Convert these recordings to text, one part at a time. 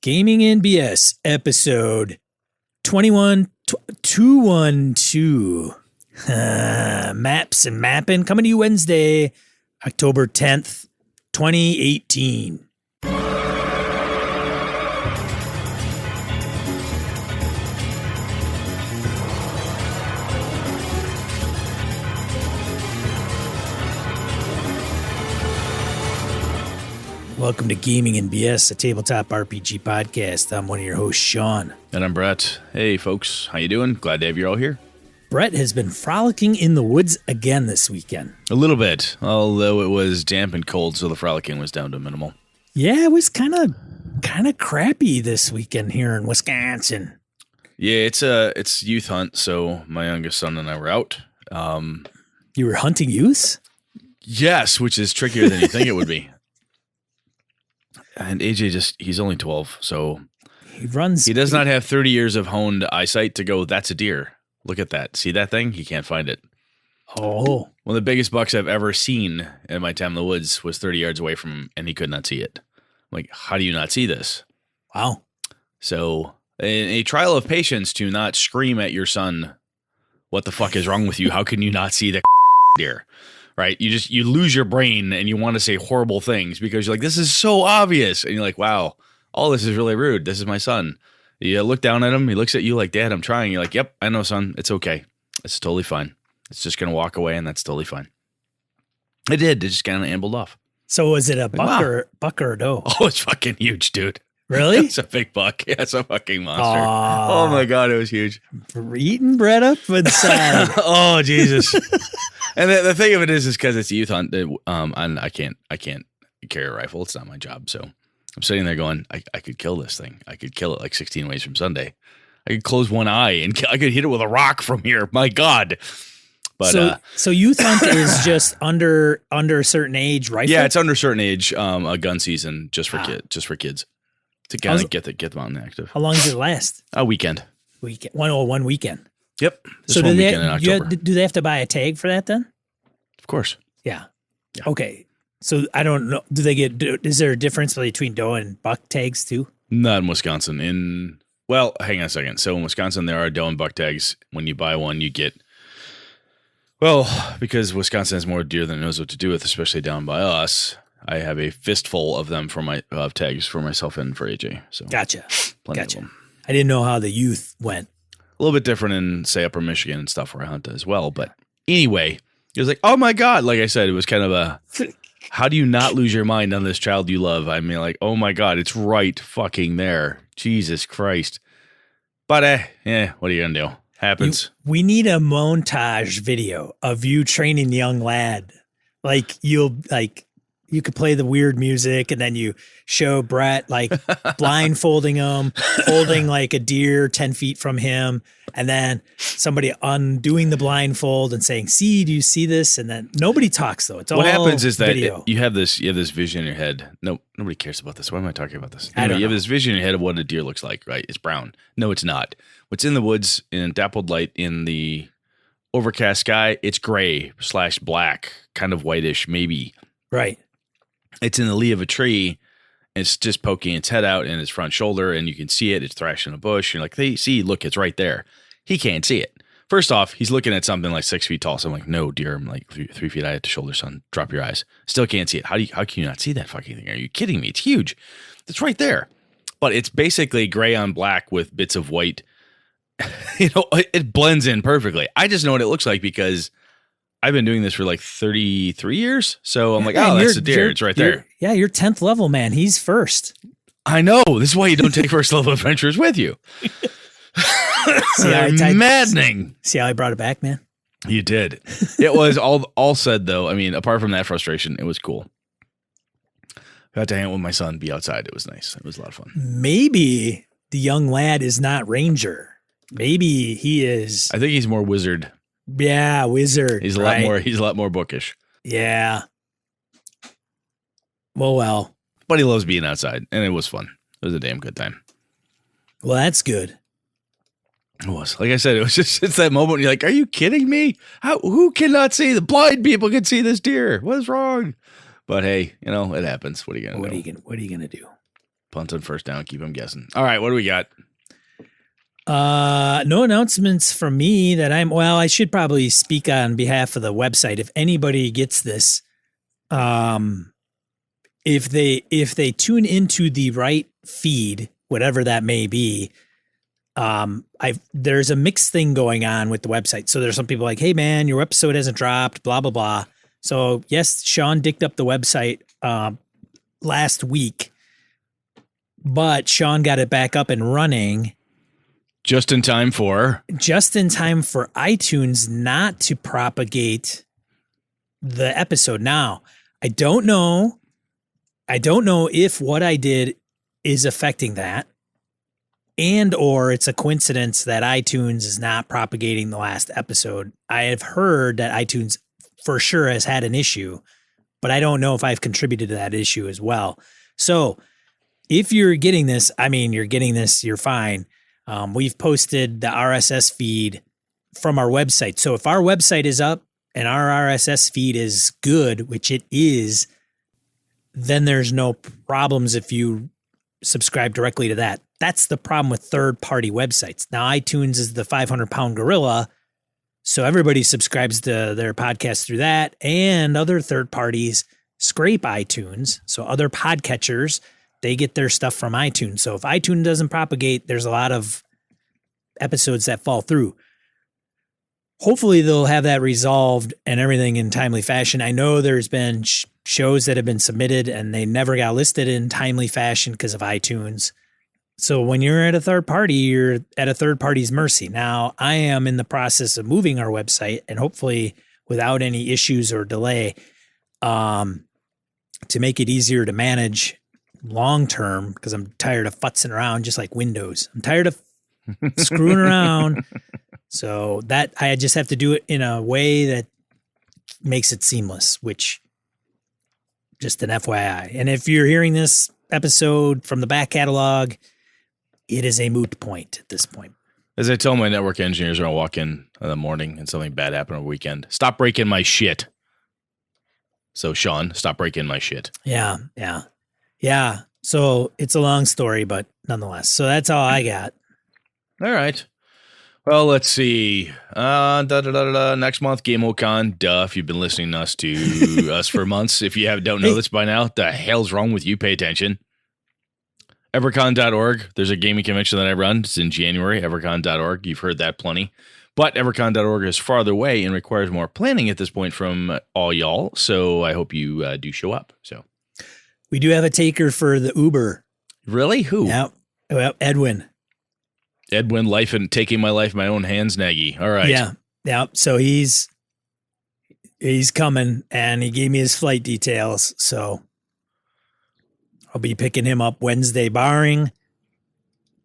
Gaming and BS episode 212. Maps and Mapping coming to you Wednesday, October 10th, 2018. Welcome to Gaming and BS, a tabletop RPG podcast. I'm one of your hosts, Sean. And I'm Brett. Hey, folks. How you doing? Glad to have you all here. Brett has been frolicking in the woods again this weekend. A little bit, although it was damp and cold, so the frolicking was down to minimal. Yeah, it was kind of crappy this weekend here in Wisconsin. Yeah, it's youth hunt, so my youngest son and I were out. You were hunting youths? Yes, which is trickier than you think it would be. And AJ he's only 12, so he does not have 30 years of honed eyesight to go, that's a deer. Look at that. See that thing? He can't find it. Oh. One of the biggest bucks I've ever seen in my time in the woods was 30 yards away from him, and he could not see it. I'm like, how do you not see this? Wow. So, a trial of patience to not scream at your son, what the fuck is wrong with you? How can you not see the deer? Right? You lose your brain and you want to say horrible things because you're like, this is so obvious. And you're like, wow, all this is really rude. This is my son. You look down at him. He looks at you like, Dad, I'm trying. You're like, yep, I know, son. It's okay. It's totally fine. It's just going to walk away and that's totally fine. It did. It just kind of ambled off. So was it a buck wow. or a doe? Oh, it's fucking huge, dude. Really? It's a big buck. Yeah, it's a fucking monster. Oh my God, it was huge. We're eating bread up inside. Oh, Jesus. And the thing of it is because it's a youth hunt, and I can't carry a rifle. It's not my job. So I'm sitting there going, I could kill this thing. I could kill it like 16 ways from Sunday. I could close one eye and I could hit it with a rock from here. My God. But so youth hunt is just under a certain age, right? Yeah, it's under a certain age. A gun season just for kids to kind of get them out and active. How long does it last? A weekend. One weekend. Yep. So do they have to buy a tag for that then? Of course. Yeah. Okay. So I don't know. Is there a difference between doe and buck tags too? Not in Wisconsin. Hang on a second. So in Wisconsin, there are doe and buck tags. When you buy one, you get, because Wisconsin has more deer than it knows what to do with, especially down by us. I have a fistful of them of tags for myself and for AJ. So gotcha. Plenty of them. I didn't know how the youth went. A little bit different in, say, Upper Michigan and stuff where I hunt as well. But anyway, it was like, oh my God. Like I said, it was kind of how do you not lose your mind on this child you love? I mean, like, oh my God, it's right fucking there. Jesus Christ. But, what are you going to do? Happens. We need a montage video of you training the young lad. You could play the weird music and then you show Brett blindfolding him, holding like a deer 10 feet from him. And then somebody undoing the blindfold and saying, do you see this? And then nobody talks though. It's all what happens is that video. You have this vision in your head. No, nobody cares about this. Why am I talking about this? I don't know. You have this vision in your head of what a deer looks like, right? It's brown. No, it's not. What's in the woods in dappled light in the overcast sky, it's gray/black, kind of whitish, maybe. Right. It's in the lee of a tree. It's just poking its head out in its front shoulder, and you can see it. It's thrashing a bush. You're like, look, it's right there. He can't see it. First off, he's looking at something like 6 feet tall. So I'm like, no, dear. I'm like 3 feet high at the shoulder, son. Drop your eyes. Still can't see it. How can you not see that fucking thing? Are you kidding me? It's huge. It's right there. But it's basically gray on black with bits of white. It blends in perfectly. I just know what it looks like because I've been doing this for like 33 years. So I'm like, that's a deer. It's right there. Yeah, you're 10th level, man. He's first. I know. This is why you don't take first level adventures with you. Maddening. See how I brought it back, man? You did. It was all said, though. I mean, apart from that frustration, it was cool. Got to hang out with my son, be outside. It was nice. It was a lot of fun. Maybe the young lad is not ranger. Maybe he is. I think he's more wizard. Yeah, wizard. He's a lot more bookish. Yeah. Well. But he loves being outside, and it was fun. It was a damn good time. Well, that's good. It was. Like I said, it's that moment you're like, are you kidding me? Who cannot see? The blind people can see this deer. What is wrong? But hey, it happens. What are you gonna do? What are you gonna do? Punt on first down. Keep them guessing. All right, what do we got? No announcements from me that I should probably speak on behalf of the website. If anybody gets this, if they tune into the right feed, whatever that may be, there's a mixed thing going on with the website. So there's some people like, hey man, your episode hasn't dropped, blah, blah, blah. So yes, Sean dicked up the website, last week, but Sean got it back up and running just in time for iTunes not to propagate the episode. Now, I don't know if what I did is affecting that, and or it's a coincidence that iTunes is not propagating the last episode. I have heard that iTunes for sure has had an issue, but I don't know if I've contributed to that issue as well. So if you're getting this, you're fine. We've posted the RSS feed from our website. So if our website is up and our RSS feed is good, which it is, then there's no problems if you subscribe directly to that. That's the problem with third-party websites. Now, iTunes is the 500-pound gorilla, so everybody subscribes to their podcast through that, and other third parties scrape iTunes. So other podcatchers, they get their stuff from iTunes. So if iTunes doesn't propagate, there's a lot of episodes that fall through. Hopefully they'll have that resolved and everything in timely fashion. I know there's been shows that have been submitted and they never got listed in timely fashion because of iTunes. So when you're at a third party, you're at a third party's mercy. Now, I am in the process of moving our website, and hopefully without any issues or delay, to make it easier to manage long term, because I'm tired of futzing around just like Windows. I'm tired of screwing around. So that I just have to do it in a way that makes it seamless, which just an FYI. And if you're hearing this episode from the back catalog, it is a moot point at this point. As I tell my network engineers when I walk in the morning and something bad happened on the weekend, stop breaking my shit. So Sean, stop breaking my shit. Yeah. So it's a long story, but nonetheless. So that's all I got. All right. Well, let's see. Next month, GameoCon. Duh. If you've been listening to us for months, if you don't know this by now, the hell's wrong with you? Pay attention. Evercon.org. There's a gaming convention that I run. It's in January. Evercon.org. You've heard that plenty. But Evercon.org is farther away and requires more planning at this point from all y'all. So I hope you do show up. So we do have a taker for the Uber. Really? Who? Yeah. Well, Edwin, life and taking my life in my own hands, Nagy. All right. Yeah. So he's coming, and he gave me his flight details. So I'll be picking him up Wednesday, barring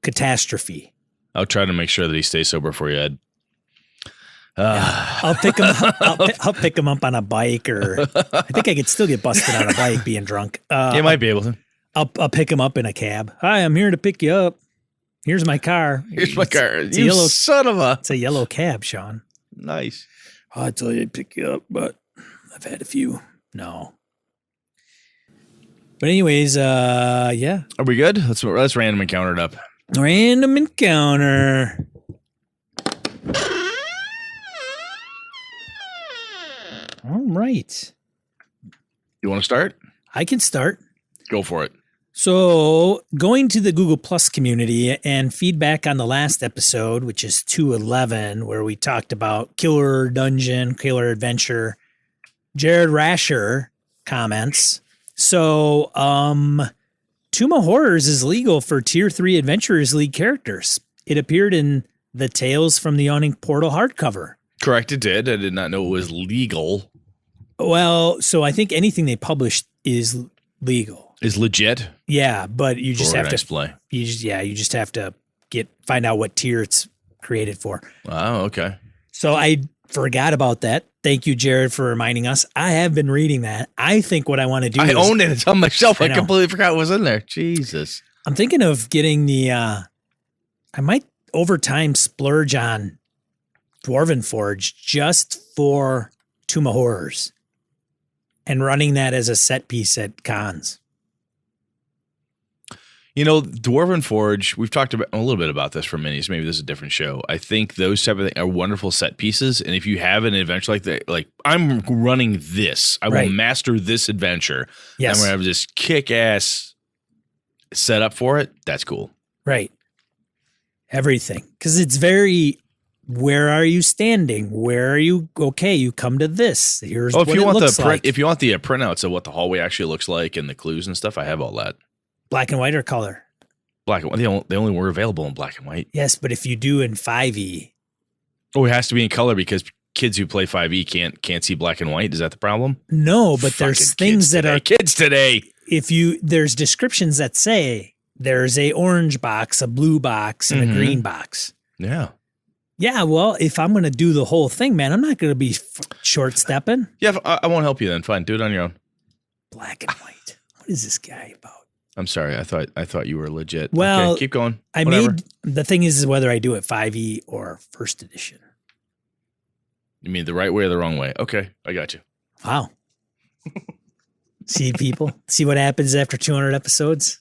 catastrophe. I'll try to make sure that he stays sober for you, Ed. I'll pick him. I'll pick him up on a bike, or I think I could still get busted on a bike being drunk. You might be able to. I'll pick him up in a cab. Hi, I'm here to pick you up. Here's my car. Here's my car. You son of a. It's a yellow cab, Sean. Nice. I tell you, I'd pick you up, but I've had a few. No. But anyways, yeah. Are we good? Let's random encounter it up. Random encounter. All right. You want to start? I can start. Go for it. So going to the Google Plus community and feedback on the last episode, which is 211, where we talked about Killer Dungeon, Killer Adventure, Jared Rasher comments. So Tomb of Horrors is legal for Tier 3 Adventurers League characters. It appeared in the Tales from the Yawning Portal hardcover. Correct, it did. I did not know it was legal. Well, so I think anything they published is legal. Is legit? Yeah, but you just have to play. You just have to find out what tier it's created for. Oh, okay. So I forgot about that. Thank you, Jared, for reminding us. I have been reading that. I think what I want to do I own it. It's on my shelf. I know. completely forgot what was in there. Jesus. I'm thinking of getting the I might over time splurge on Dwarven Forge just for Tomb of Horrors and running that as a set piece at cons. Dwarven Forge, we've talked about a little bit about this for minis. Maybe this is a different show. I think those type of things are wonderful set pieces. And if you have an adventure like that, like I'm running this, I will master this adventure. Yes. I'm going to have this kick-ass setup for it. That's cool. Right. Everything. Because it's very, where are you standing? Where are you? Okay, you come to this. Here's what it looks like. If you want the printouts of what the hallway actually looks like and the clues and stuff, I have all that. Black and white or color? Black and white. They only were available in black and white. Yes, but if you do in 5e. Oh, it has to be in color because kids who play 5e can't see black and white. Is that the problem? No, but there's things that are kids today. There's descriptions that say there's a orange box, a blue box, and a green box. Yeah. Yeah, well, if I'm going to do the whole thing, man, I'm not going to be short stepping. Yeah, I won't help you then. Fine, do it on your own. Black and white. What is this guy about? I'm sorry. I thought you were legit. Well, okay, keep going. The thing is whether I do it 5e or first edition. You mean the right way or the wrong way? Okay, I got you. Wow. See, people? See what happens after 200 episodes?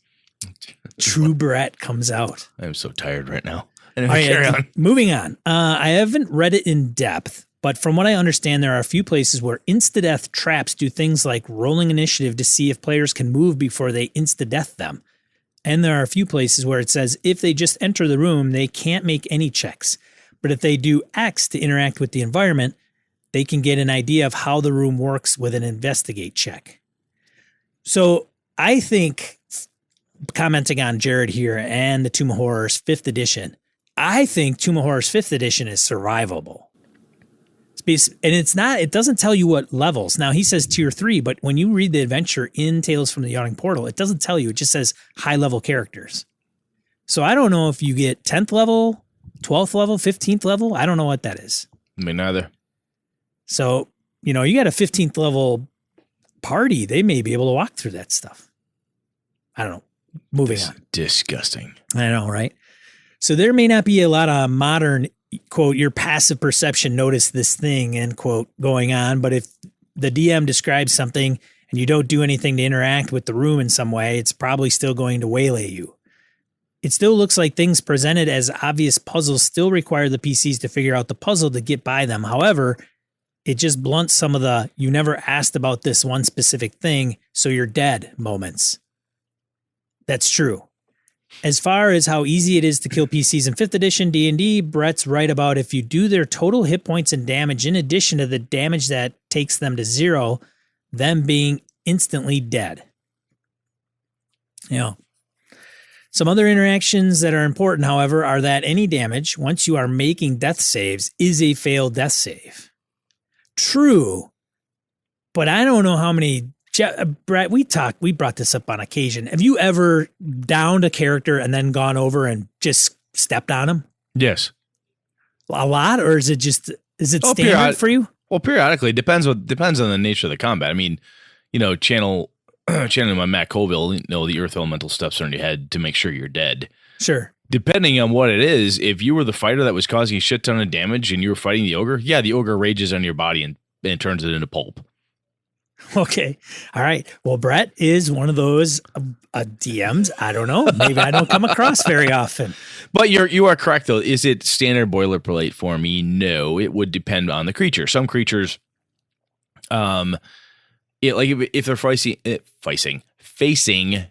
True Brett comes out. I'm so tired right now. Anyway, carry on. Moving on. I haven't read it in depth, but from what I understand, there are a few places where insta-death traps do things like rolling initiative to see if players can move before they insta-death them. And there are a few places where it says if they just enter the room, they can't make any checks. But if they do X to interact with the environment, they can get an idea of how the room works with an investigate check. So I think, commenting on Jared here and the Tomb of Horrors 5th edition, I think Tomb of Horrors 5th edition is survivable. And it doesn't tell you what levels. Now he says tier 3, but when you read the adventure in Tales from the Yawning Portal, it doesn't tell you. It just says high level characters. So I don't know if you get 10th level, 12th level, 15th level. I don't know what that is. Me neither. So, you got a 15th level party. They may be able to walk through that stuff. I don't know. Moving on. Disgusting. I know, right? So there may not be a lot of modern, quote, your passive perception notice this thing, end quote, going on. But if the DM describes something and you don't do anything to interact with the room in some way, it's probably still going to waylay you. It still looks like things presented as obvious puzzles still require the PCs to figure out the puzzle to get by them. However, it just blunts some of the you never asked about this one specific thing, so you're dead moments. That's true. As far as how easy it is to kill PCs in 5th edition D&D, Brett's right about if you do their total hit points and damage in addition to the damage that takes them to 0, them being instantly dead. Some other interactions that are important, however, are that any damage, once you are making death saves, is a failed death save. True, but I don't know how many. Brett, we brought this up on occasion. Have you ever downed a character and then gone over and just stepped on him? Yes. A lot, or is it standard for you? Well, periodically. Depends on the nature of the combat. I mean, channeling my Matt Colville, the earth elemental steps on your head to make sure you're dead. Sure. Depending on what it is, if you were the fighter that was causing a shit ton of damage and you were fighting the ogre, the ogre rages on your body and turns it into pulp. Okay. All right. Well, Brett is one of those DMs. I don't know. Maybe I don't come across very often. But you are correct, though. Is it standard boilerplate for me? No, it would depend on the creature. Some creatures, if they're facing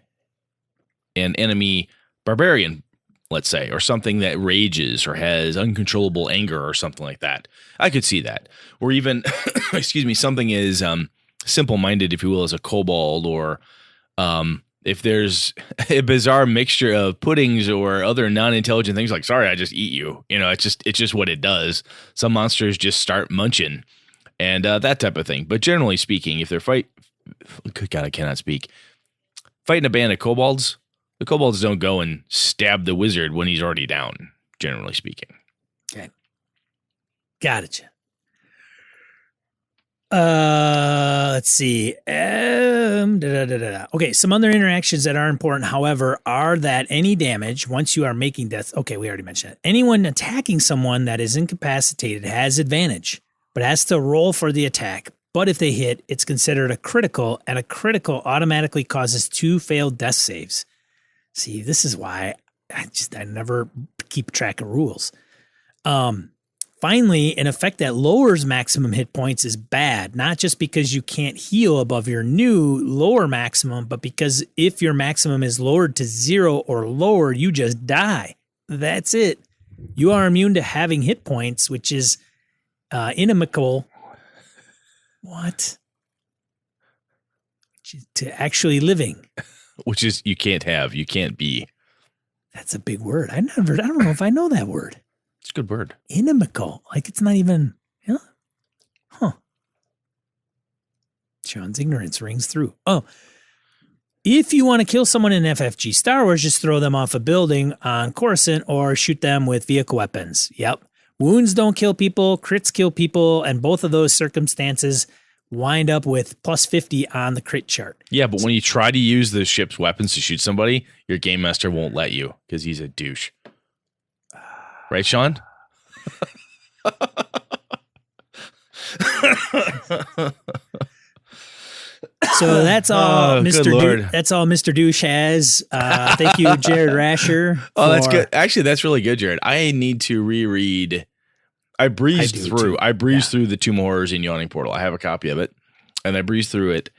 an enemy barbarian, let's say, or something that rages or has uncontrollable anger or something like that, I could see that. Or even, something is simple-minded, if you will, as a kobold, or if there's a bizarre mixture of puddings or other non-intelligent things like, sorry, I just eat you. It's just what it does. Some monsters just start munching and that type of thing. But generally speaking, if they're good God, I cannot speak. Fighting a band of kobolds, the kobolds don't go and stab the wizard when he's already down, generally speaking. Okay. Got it. Let's see. Okay, some other interactions that are important, however, are that any damage, once you are making death, okay, we already mentioned that. Anyone attacking someone that is incapacitated has advantage, but has to roll for the attack. But if they hit, it's considered a critical, and a critical automatically causes 2 failed death saves. See, this is why I never keep track of rules. Finally, an effect that lowers maximum hit points is bad, not just because you can't heal above your new lower maximum, but because if your maximum is lowered to 0 or lower, you just die. That's it. You are immune to having hit points, which is inimical. What? To actually living. Which is you can't have, you can't be. That's a big word. I don't know if I know that word. It's a good word. Inimical. Like it's not even, huh. Sean's ignorance rings through. Oh, if you want to kill someone in FFG Star Wars, just throw them off a building on Coruscant or shoot them with vehicle weapons. Yep. Wounds don't kill people, crits kill people, and both of those circumstances wind up with plus 50 on the crit chart. Yeah, but when you try to use the ship's weapons to shoot somebody, your game master won't let you because he's a douche. Right, Sean? So that's all that's all Mr. Douche has. Thank you, Jared Rasher. That's good. Actually, that's really good, Jared. I need to reread. I breezed through the Tomb Horrors in Yawning Portal. I have a copy of it, and I breezed through it,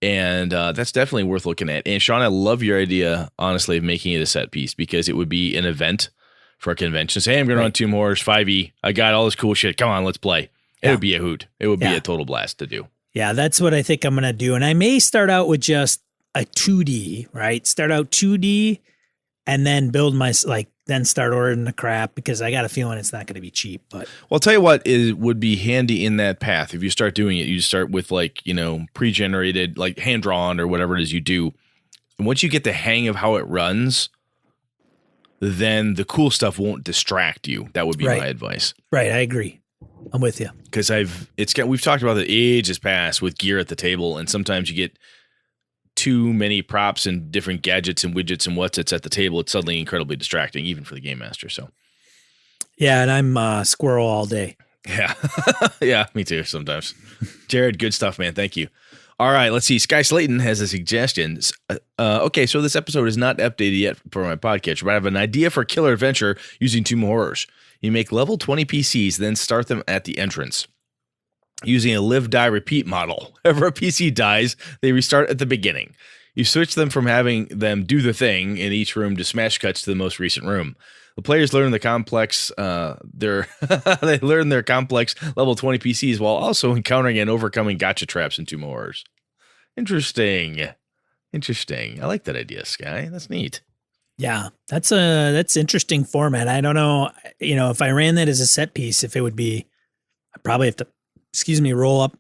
and that's definitely worth looking at. And Sean, I love your idea, honestly, of making it a set piece because it would be an event for a convention. Say, hey, I'm going on Tomb Horrors 5e. I got all this cool shit. Come on, let's play. It would be a hoot. It would be a total blast to do. Yeah, that's what I think I'm going to do. And I may start out with just a 2D, right? Start out 2D and then build then start ordering the crap because I got a feeling it's not going to be cheap. But well, I'll tell you what would be handy in that path. If you start doing it, you start with pre-generated, like hand-drawn or whatever it is you do. And once you get the hang of how it runs, then the cool stuff won't distract you. That would be my advice. Right, I agree. I'm with you. Because we've talked about the ages past with gear at the table, and sometimes you get too many props and different gadgets and widgets and what's at the table. It's suddenly incredibly distracting, even for the game master. So, yeah, and I'm squirrel all day. Yeah, yeah, me too. Sometimes. Jared, good stuff, man. Thank you. All right, let's see. Sky Slayton has a suggestion. Okay, so this episode is not updated yet for my podcast, but I have an idea for a killer adventure using Tomb Horrors. You make level 20 PCs, then start them at the entrance using a live, die, repeat model. Whenever a PC dies, they restart at the beginning. You switch them from having them do the thing in each room to smash cuts to the most recent room. The players learn the complex, they learn their complex level 20 PCs while also encountering and overcoming gotcha traps in Tomb Horrors. Interesting. I like that idea, Sky. That's neat. Yeah, that's interesting format. I don't know, if I ran that as a set piece, if it would be, I'd probably have to, roll up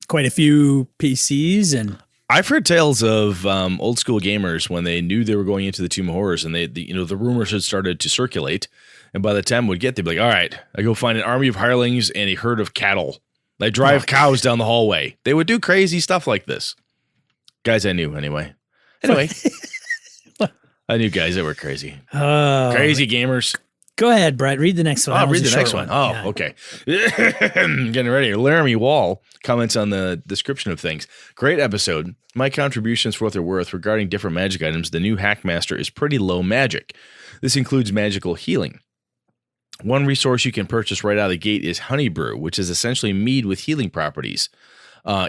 quite a few PCs. And I've heard tales of old school gamers when they knew they were going into the Tomb Horrors and the rumors had started to circulate. And by the time it would get, they'd be like, all right, I go find an army of hirelings and a herd of cattle. They drive cows down the hallway. They would do crazy stuff like this. Guys I knew anyway. I knew guys that were crazy. Crazy gamers. Go ahead, Brett. Read the next one. I'll read the next one. Oh, yeah. Okay. Getting ready. Laramie Wall comments on the description of things. Great episode. My contributions for what they're worth regarding different magic items. The new Hackmaster is pretty low magic. This includes magical healing. One resource you can purchase right out of the gate is Honey Brew, which is essentially mead with healing properties.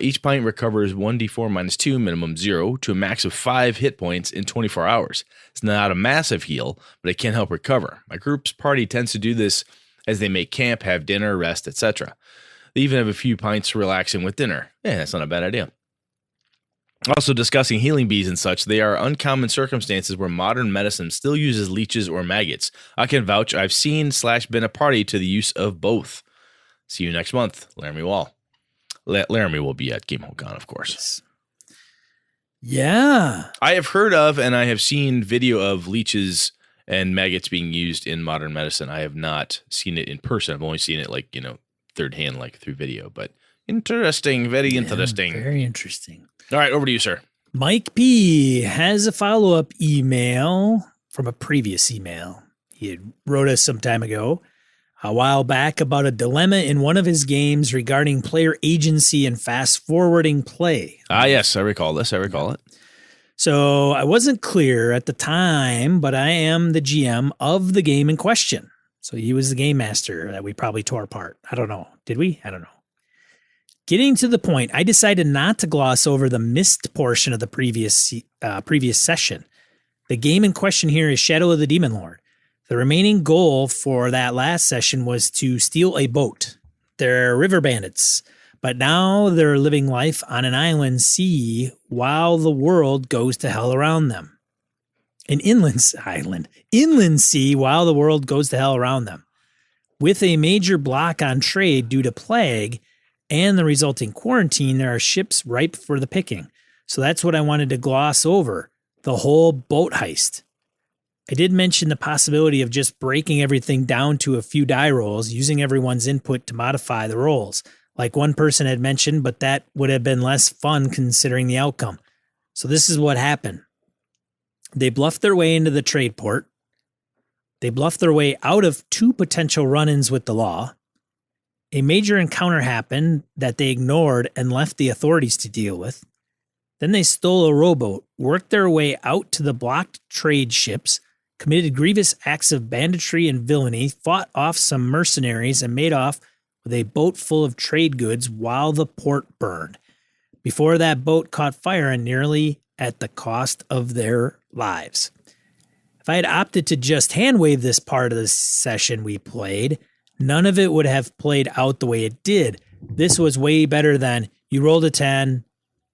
Each pint recovers 1d4 minus 2, minimum 0, to a max of 5 hit points in 24 hours. It's not a massive heal, but it can help recover. My group's party tends to do this as they make camp, have dinner, rest, etc. They even have a few pints relaxing with dinner. Yeah, that's not a bad idea. Also discussing healing bees and such, they are uncommon circumstances where modern medicine still uses leeches or maggots. I can vouch I've seen / been a party to the use of both. See you next month, Laramie Wall. Laramie will be at GameholeCon, of course. Yeah. I have heard of and I have seen video of leeches and maggots being used in modern medicine. I have not seen it in person. I've only seen it third hand, through video, but interesting. Very interesting. Very interesting. All right, over to you, sir. Mike P has a follow-up email from a previous email. He had wrote us some time ago, a while back, about a dilemma in one of his games regarding player agency and fast-forwarding play. Yes, I recall this. I recall it. So I wasn't clear at the time, but I am the GM of the game in question. So he was the game master that we probably tore apart. I don't know. Did we? I don't know. Getting to the point, I decided not to gloss over the missed portion of the previous session. The game in question here is Shadow of the Demon Lord. The remaining goal for that last session was to steal a boat. They're river bandits, but now they're living life on an inland sea while the world goes to hell around them. An inland sea while the world goes to hell around them. With a major block on trade due to plague and the resulting quarantine, there are ships ripe for the picking. So that's what I wanted to gloss over, the whole boat heist. I did mention the possibility of just breaking everything down to a few die rolls, using everyone's input to modify the rolls, like one person had mentioned, but that would have been less fun considering the outcome. So this is what happened. They bluffed their way into the trade port. They bluffed their way out of 2 potential run-ins with the law. A major encounter happened that they ignored and left the authorities to deal with. Then they stole a rowboat, worked their way out to the blocked trade ships, committed grievous acts of banditry and villainy, fought off some mercenaries, and made off with a boat full of trade goods while the port burned. Before that boat caught fire and nearly at the cost of their lives. If I had opted to just hand wave this part of the session we played, none of it would have played out the way it did. This was way better than you rolled a 10,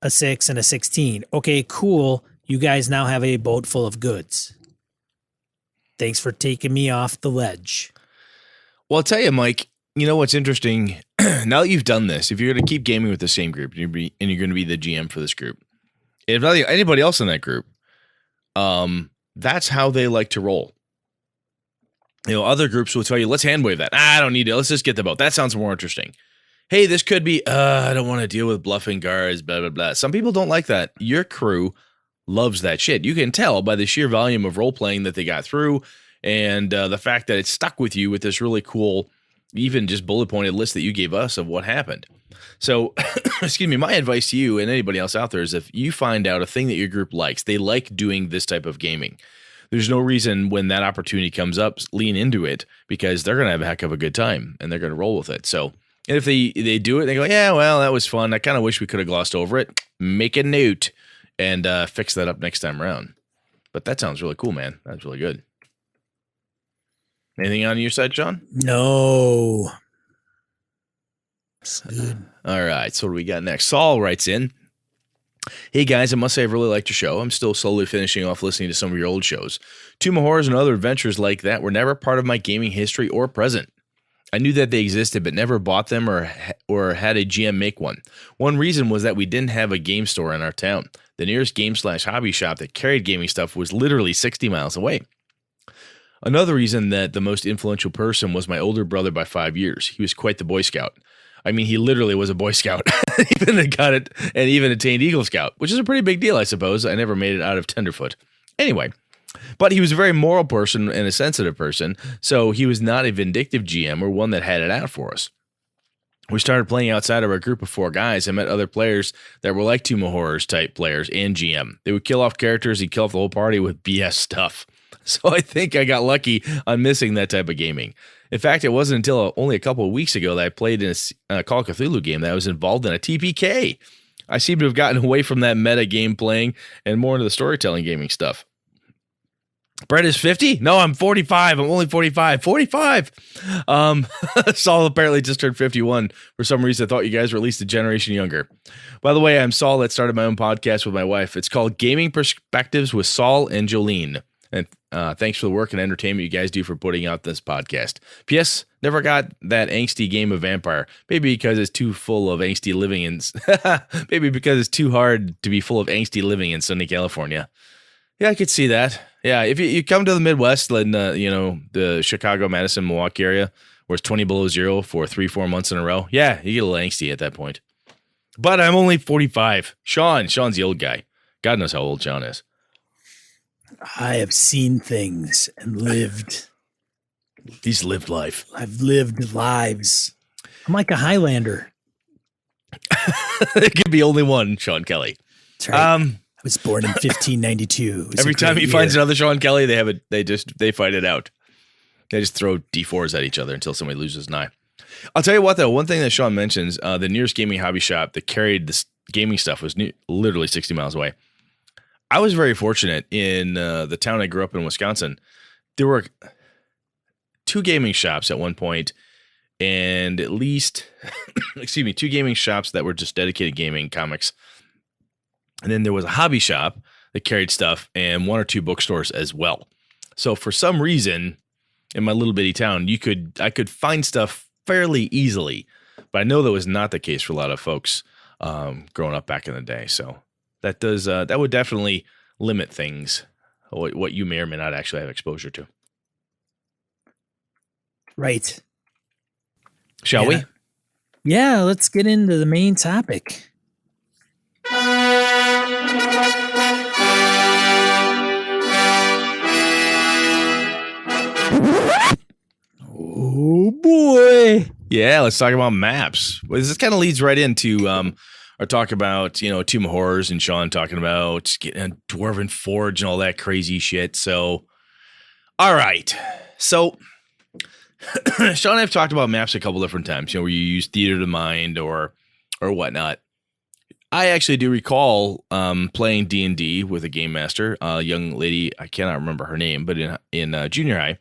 a 6, and a 16. Okay, cool. You guys now have a boat full of goods. Thanks for taking me off the ledge. Well, I'll tell you, Mike, you know what's interesting? Now that you've done this, if you're going to keep gaming with the same group and you're going to be the GM for this group, if not anybody else in that group, that's how they like to roll. Other groups will tell you, let's hand wave that. I don't need it. Let's just get the boat. That sounds more interesting. Hey, this could be, I don't want to deal with bluffing guards, blah, blah, blah. Some people don't like that. Your crew loves that shit. You can tell by the sheer volume of role playing that they got through and the fact that it stuck with you with this really cool, even just bullet pointed list that you gave us of what happened. So, excuse me, my advice to you and anybody else out there is if you find out a thing that your group likes, they like doing this type of gaming. There's no reason when that opportunity comes up, lean into it because they're going to have a heck of a good time and they're going to roll with it. So if they do it, they go, yeah, well, that was fun. I kind of wish we could have glossed over it. Make a note and fix that up next time around. But that sounds really cool, man. That's really good. Anything on your side, John? No. Good. All right. So what do we got next? Saul writes in. Hey guys, I must say I've really liked your show. I'm still slowly finishing off listening to some of your old shows. Tomb of Horrors and other adventures like that were never part of my gaming history or present. I knew that they existed, but never bought them or had a GM make one. One reason was that we didn't have a game store in our town. The nearest game/hobby shop that carried gaming stuff was literally 60 miles away. Another reason that the most influential person was my older brother by 5 years. He was quite the Boy Scout. I mean, he literally was a Boy Scout, even got it, and even attained Eagle Scout, which is a pretty big deal, I suppose. I never made it out of Tenderfoot. Anyway, but he was a very moral person and a sensitive person, so he was not a vindictive GM or one that had it out for us. We started playing outside of our group of 4 guys and met other players that were like Tomb of Horrors type players and GM. They would kill off characters, he'd kill off the whole party with BS stuff. So I think I got lucky on missing that type of gaming. In fact, it wasn't until only a couple of weeks ago that I played in a Call of Cthulhu game that I was involved in a TPK. I seem to have gotten away from that meta game playing and more into the storytelling gaming stuff. Brett is 50? No, I'm 45. I'm only 45. 45! Saul apparently just turned 51. For some reason, I thought you guys were at least a generation younger. By the way, I'm Saul that started my own podcast with my wife. It's called Gaming Perspectives with Saul and Jolene. And thanks for the work and entertainment you guys do for putting out this podcast. P.S. Never got that angsty game of Vampire. Maybe because it's too full of angsty living in... Maybe because it's too hard to be full of angsty living in sunny California. Yeah, I could see that. Yeah, if you come to the Midwest, in the Chicago, Madison, Milwaukee area, where it's 20 below zero for 3-4 months in a row, yeah, you get a little angsty at that point. But I'm only 45. Sean's the old guy. God knows how old Sean is. I have seen things and lived. He's lived life. I've lived lives. I'm like a Highlander. There could be only one Sean Kelly. That's right. Was born in 1592. Every time he finds another Sean Kelly, they fight it out. They just throw D4s at each other until somebody loses an eye. I'll tell you what, though, one thing that Sean mentions, the nearest gaming hobby shop that carried this gaming stuff was literally 60 miles away. I was very fortunate in the town I grew up in, Wisconsin. There were 2 gaming shops at one point, and at least, 2 gaming shops that were just dedicated gaming comics. And then there was a hobby shop that carried stuff and 1 or 2 bookstores as well. So for some reason in my little bitty town, I could find stuff fairly easily, but I know that was not the case for a lot of folks growing up back in the day. So that would definitely limit things, what you may or may not actually have exposure to. Right. Shall we? Yeah, let's get into the main topic. Oh boy. Yeah, let's talk about maps. Well, this kind of leads right into our talk about, Tomb of Horrors and Sean talking about getting a Dwarven Forge and all that crazy shit. So, all right. So, Sean and I have talked about maps a couple different times, where you use theater of the mind or whatnot. I actually do recall playing D&D with a game master, a young lady, I cannot remember her name, but in junior high,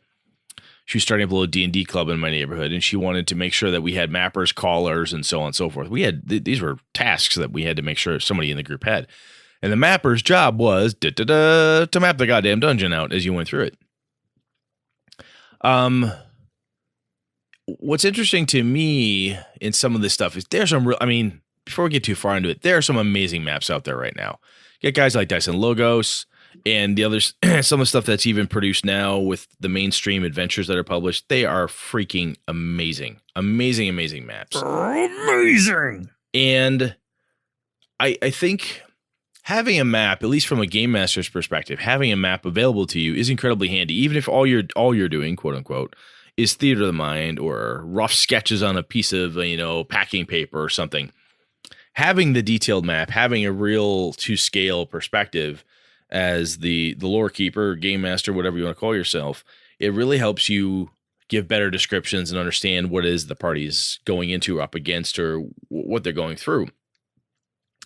she was starting up a little D&D club in my neighborhood, and she wanted to make sure that we had mappers, callers, and so on and so forth. We had these were tasks that we had to make sure somebody in the group had. And the mapper's job was to map the goddamn dungeon out as you went through it. What's interesting to me in some of this stuff is there's some real, before we get too far into it, there are some amazing maps out there right now. You get guys like Dyson Logos and the others, some of the stuff that's even produced now with the mainstream adventures that are published. They are freaking amazing. Amazing, amazing maps. Amazing. And I think having a map, at least from a game master's perspective, having a map available to you is incredibly handy, even if all you're doing, quote unquote, is theater of the mind or rough sketches on a piece of, packing paper or something. Having the detailed map, having a real to scale perspective as the lore keeper, game master, whatever you want to call yourself, it really helps you give better descriptions and understand what is the party's going into or up against or what they're going through.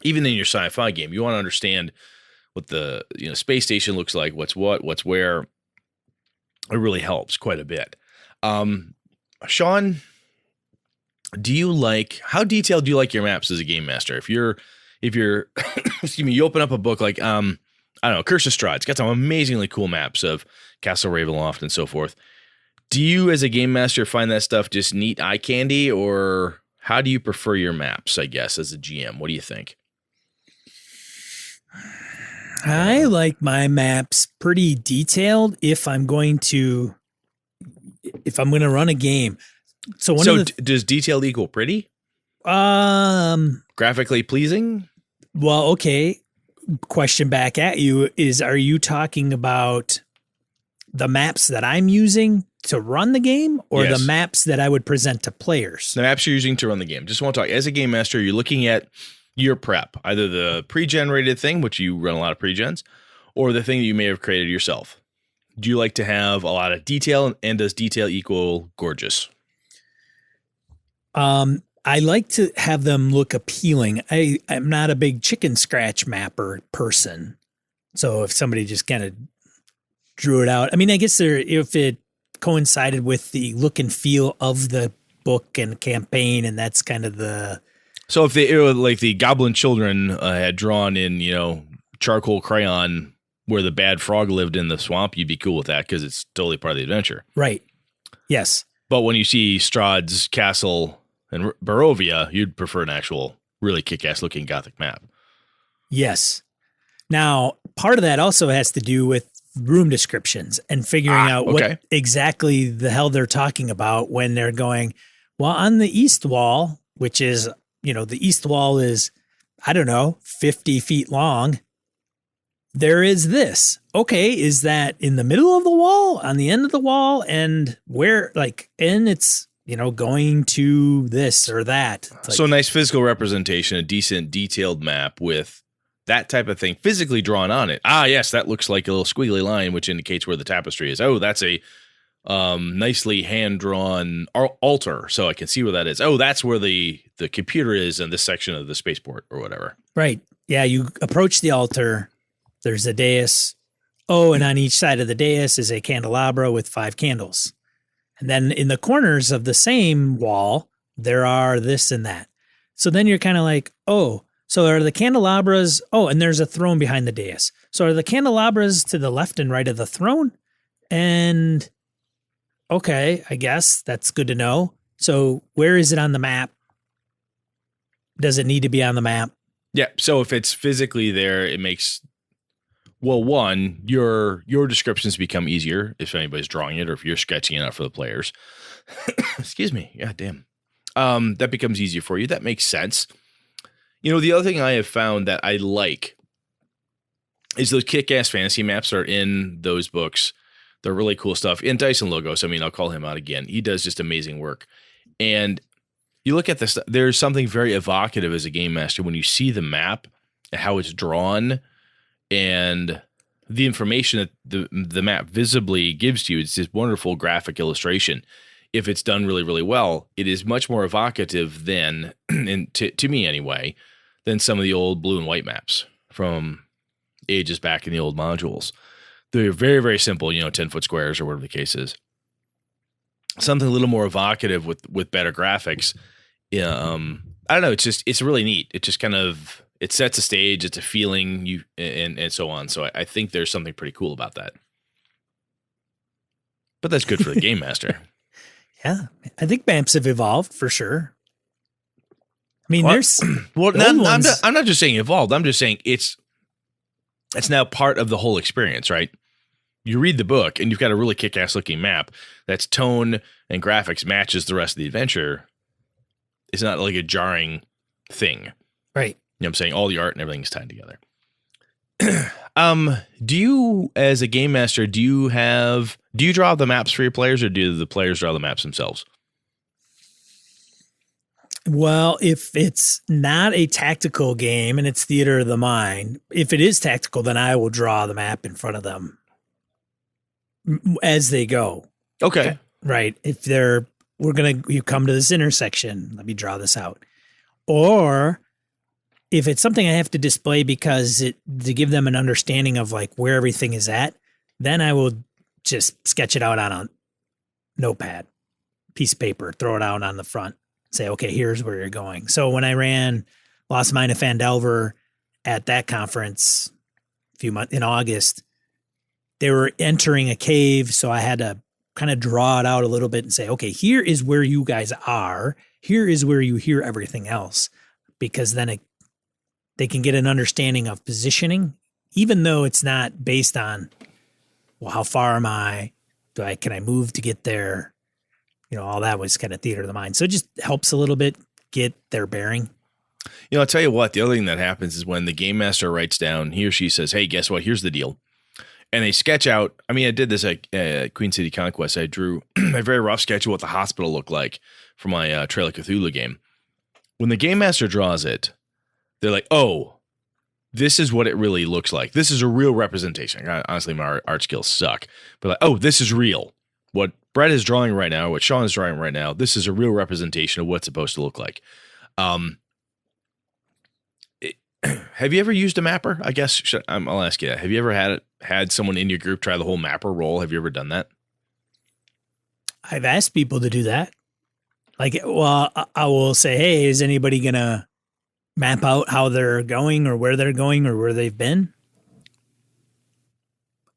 Even in your sci-fi game, you want to understand what the space station looks like, what's where. It really helps quite a bit. Sean, how detailed do you like your maps as a game master? If you're excuse me, you open up a book like I don't know, Curse of Strahd. It's got some amazingly cool maps of Castle Ravenloft and so forth. Do you as a game master find that stuff just neat eye candy, or how do you prefer your maps, I guess, as a GM? What do you think? I like my maps pretty detailed if I'm going to run a game. Does detailed equal pretty? Graphically pleasing? Well, okay. Question back at you is, are you talking about the maps that I'm using to run the game or Yes. the maps that I would present to players? The maps you're using to run the game. Just want to talk as a game master, you're looking at your prep, either the pre-generated thing, which you run a lot of pre-gens, or the thing that you may have created yourself. Do you like to have a lot of detail, and does detail equal gorgeous? I like to have them look appealing. I'm not a big chicken scratch mapper person. So if somebody just kind of drew it out, I guess if it coincided with the look and feel of the book and campaign, and that's kind of the. So if like the Goblin Children had drawn in, charcoal crayon where the bad frog lived in the swamp, you'd be cool with that because it's totally part of the adventure. Right. Yes. But when you see Strahd's castle in Barovia, you'd prefer an actual really kick-ass looking Gothic map. Yes. Now, part of that also has to do with room descriptions and figuring out what exactly the hell they're talking about when they're going, well, on the east wall, which is, the east wall is, 50 feet long. There is this. Okay, is that in the middle of the wall, on the end of the wall, and where, and it's, going to this or that. So nice physical representation, a decent detailed map with that type of thing physically drawn on it. Ah, yes, that looks like a little squiggly line, which indicates where the tapestry is. Oh, that's a nicely hand-drawn altar, so I can see where that is. Oh, that's where the computer is in this section of the spaceport or whatever. Right. Yeah, you approach the altar. There's a dais. Oh, and on each side of the dais is a candelabra with 5 candles. And then in the corners of the same wall, there are this and that. So then you're kind of like, oh, so are the candelabras? Oh, and there's a throne behind the dais. So are the candelabras to the left and right of the throne? And okay, I guess that's good to know. So where is it on the map? Does it need to be on the map? Yeah. So if it's physically there, it makes, well, one, your descriptions become easier if anybody's drawing it or if you're sketching it out for the players. Excuse me. God damn. That becomes easier for you. That makes sense. You know, the other thing I have found that I like is those kick-ass fantasy maps are in those books. They're really cool stuff. And Dyson Logos, I mean, I'll call him out again. He does just amazing work. And you look at this, there's something very evocative as a game master when you see the map and how it's drawn and the information that the map visibly gives to you. It's this wonderful graphic illustration. If it's done really, really well, it is much more evocative than, and to me anyway, than some of the old blue and white maps from ages back in the old modules. They're very, very simple, 10-foot squares or whatever the case is. Something a little more evocative with better graphics. I don't know. It's really neat. It just kind of, it sets a stage. It's a feeling and so on. So I think there's something pretty cool about that. But that's good for the game master. Yeah, I think maps have evolved for sure. I mean, there's I'm not just saying evolved. I'm just saying it's now part of the whole experience, right? You read the book and you've got a really kick-ass looking map that's tone and graphics matches the rest of the adventure. It's not like a jarring thing. Right. You know what I'm saying? All the art and everything's tied together. Do you, as a game master, do you draw the maps for your players or do the players draw the maps themselves? Well, if it's not a tactical game and it's theater of the mind, if it is tactical, then I will draw the map in front of them as they go. Okay. Right. If you come to this intersection, let me draw this out. Or if it's something I have to display because to give them an understanding of like where everything is at, then I will just sketch it out on a notepad, piece of paper, throw it out on the front, say, okay, here's where you're going. So when I ran Lost Mine of Phandelver at that conference a few months in August, they were entering a cave. So I had to kind of draw it out a little bit and say, okay, here is where you guys are. Here is where you hear everything else, because then they can get an understanding of positioning, even though it's not based on, well, how far am I? Can I move to get there? All that was kind of theater of the mind. So it just helps a little bit get their bearing. I'll tell you what, the other thing that happens is when the game master writes down, he or she says, hey, guess what? Here's the deal. And they sketch out. I mean, I did this at Queen City Conquest. I drew a very rough sketch of what the hospital looked like for my Trail of Cthulhu game. When the game master draws it, they're like, oh, this is what it really looks like. This is a real representation. Honestly, my art skills suck. But like, oh, this is real. What Brett is drawing right now, what Sean is drawing right now, this is a real representation of what's supposed to look like. Have you ever used a mapper? I guess I'll ask you that. Have you ever had someone in your group try the whole mapper role? Have you ever done that? I've asked people to do that. Like, well, I will say, hey, is anybody going to map out how they're going or where they're going or where they've been?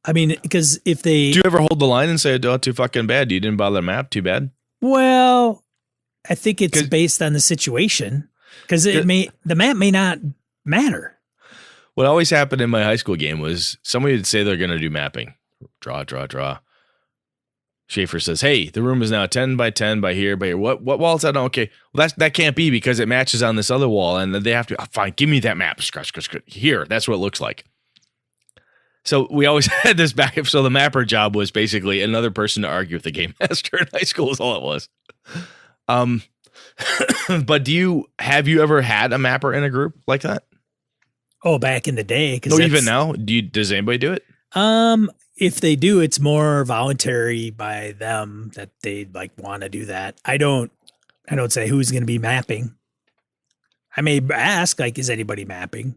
I mean, because if they... Do you ever hold the line and say, oh, too fucking bad, you didn't bother to map, too bad? Well, I think it's based on the situation, because the map may not matter. What always happened in my high school game was somebody would say they're going to do mapping. Draw. Schaefer says, hey, the room is now 10 by 10 by here, by here. What wall is that? Okay, well, that can't be because it matches on this other wall, and they have to, fine, give me that map. Scratch. Here, that's what it looks like. So we always had this back. So the mapper job was basically another person to argue with the game master in high school is all it was. But have you ever had a mapper in a group like that? Oh, back in the day. No, even now, does anybody do it? If they do, it's more voluntary by them that they like want to do that. I don't say who's going to be mapping. I may ask, like, is anybody mapping?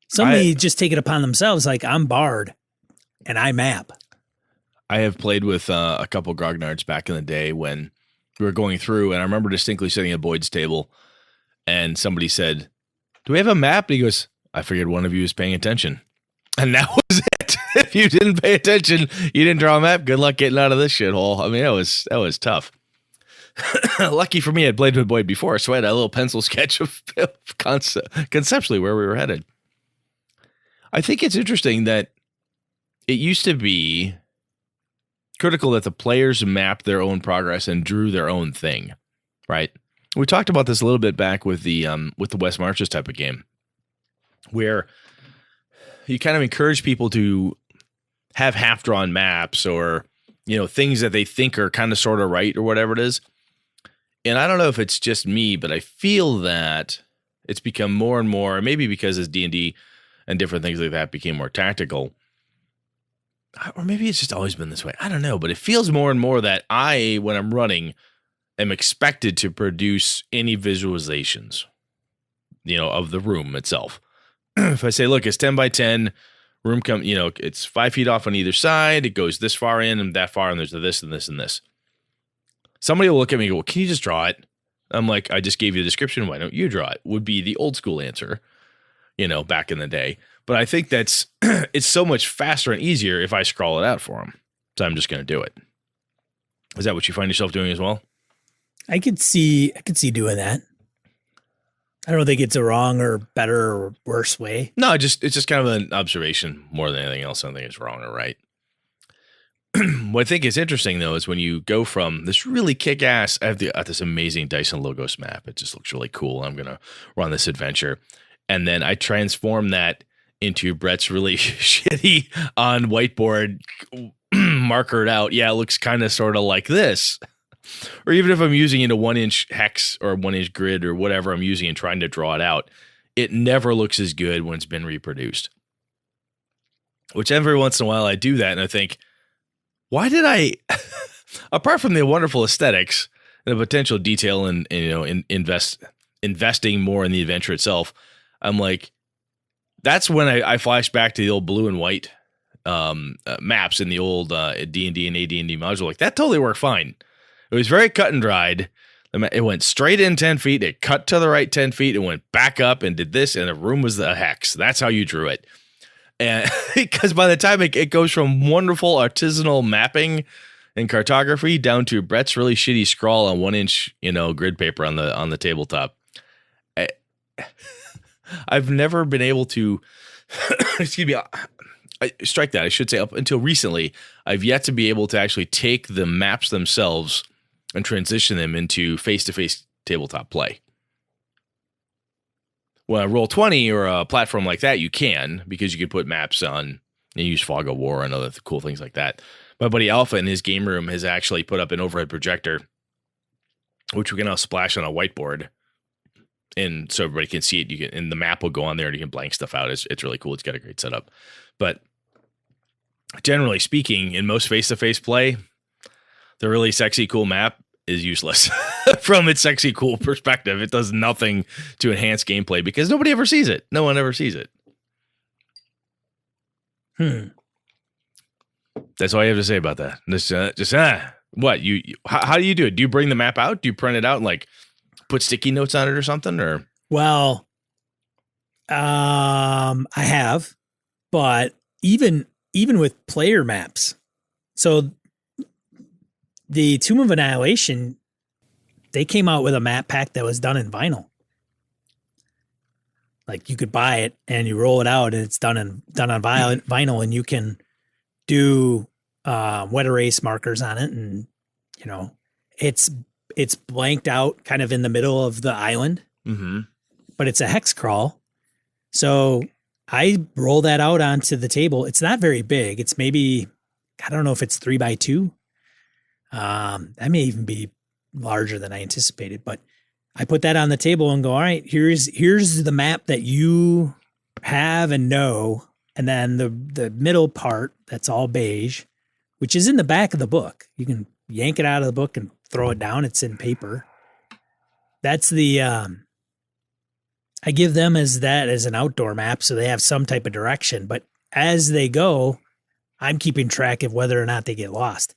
Somebody just take it upon themselves. Like, I'm Bard and I map. I have played with a couple grognards back in the day when we were going through, and I remember distinctly sitting at Boyd's table, and somebody said, "Do we have a map?" And he goes, "I figured one of you was paying attention." And that was it. If you didn't pay attention, you didn't draw a map, good luck getting out of this shithole. I mean, that was tough. Lucky for me, I'd played with Boyd before, so I had a little pencil sketch of conceptually where we were headed. I think it's interesting that it used to be critical that the players mapped their own progress and drew their own thing, right? We talked about this a little bit back with the West Marches type of game, where you kind of encourage people to have half-drawn maps or, things that they think are kind of sort of right or whatever it is. And I don't know if it's just me, but I feel that it's become more and more, maybe because as D&D and different things like that became more tactical, or maybe it's just always been this way. I don't know, but it feels more and more that when I'm running, am expected to produce any visualizations, of the room itself. If I say, look, it's 10 by 10, room it's 5 feet off on either side. It goes this far in and that far, and there's this and this and this. Somebody will look at me and go, well, can you just draw it? I'm like, I just gave you a description. Why don't you draw it? Would be the old school answer, back in the day. But I think it's so much faster and easier if I scroll it out for them. So I'm just going to do it. Is that what you find yourself doing as well? I could see doing that. I don't think it's a wrong or better or worse way. No, it's just kind of an observation more than anything else. I don't think it's wrong or right. What I think is interesting, though, is when you go from this really kick-ass, I have this amazing Dyson Logos map. It just looks really cool. I'm going to run this adventure. And then I transform that into Brett's really shitty on whiteboard markered out. Yeah, it looks kind of sort of like this. Or even if I'm using a 1-inch hex or a 1-inch grid or whatever I'm using and trying to draw it out, it never looks as good when it's been reproduced. Which every once in a while I do that and I think, why did I, apart from the wonderful aesthetics and the potential detail and investing more in the adventure itself, I'm like, that's when I flash back to the old blue and white maps in the old D&D and AD&D module. Like, that totally worked fine. It was very cut and dried. It went straight in 10 feet. It cut to the right 10 feet. It went back up and did this, and the room was the hex. That's how you drew it. And because by the time it goes from wonderful artisanal mapping and cartography down to Brett's really shitty scrawl on 1-inch, grid paper on the tabletop. I've never been able to, excuse me, strike that. I should say up until recently, I've yet to be able to actually take the maps themselves and transition them into face-to-face tabletop play. Well, Roll20 or a platform like that, you can, because you can put maps on and use Fog of War and other cool things like that. My buddy Alpha in his game room has actually put up an overhead projector, which we can now splash on a whiteboard. And so everybody can see it. And the map will go on there and you can blank stuff out. It's really cool. It's got a great setup. But generally speaking, in most face-to-face play, the really sexy, cool map is useless from its sexy, cool perspective. It does nothing to enhance gameplay because nobody ever sees it. No one ever sees it. That's all I have to say about that. What how do you do it? Do you bring the map out? Do you print it out and like put sticky notes on it or something? Or well, I have, but even with player maps, so the Tomb of Annihilation, they came out with a map pack that was done in vinyl. Like you could buy it and you roll it out and it's done on vinyl, and you can do wet erase markers on it, and it's blanked out kind of in the middle of the island, but it's a hex crawl. So I roll that out onto the table. It's not very big. It's maybe, I don't know if it's 3x2. That may even be larger than I anticipated, but I put that on the table and go, all right, here's the map that you have and know, and then the middle part that's all beige, which is in the back of the book. You can yank it out of the book and throw it down. It's in paper. That's the I give them as an outdoor map, so they have some type of direction. But as they go, I'm keeping track of whether or not they get lost.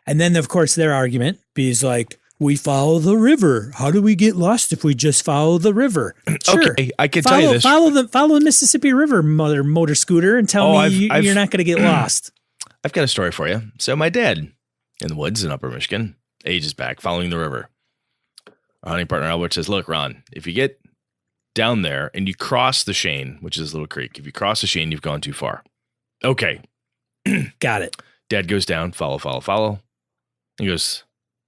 And then, of course, their argument is like, we follow the river. How do we get lost if we just follow the river? Sure. Okay, I can tell you this. Follow the Mississippi River, motor scooter, and tell me you're not going to get lost. I've got a story for you. So my dad, in the woods in Upper Michigan, ages back, following the river. Our hunting partner Albert says, look, Ron, if you get down there and you cross the Shane, which is this little creek, if you cross the Shane, you've gone too far. Okay. Got it. Dad goes down, follow. He goes,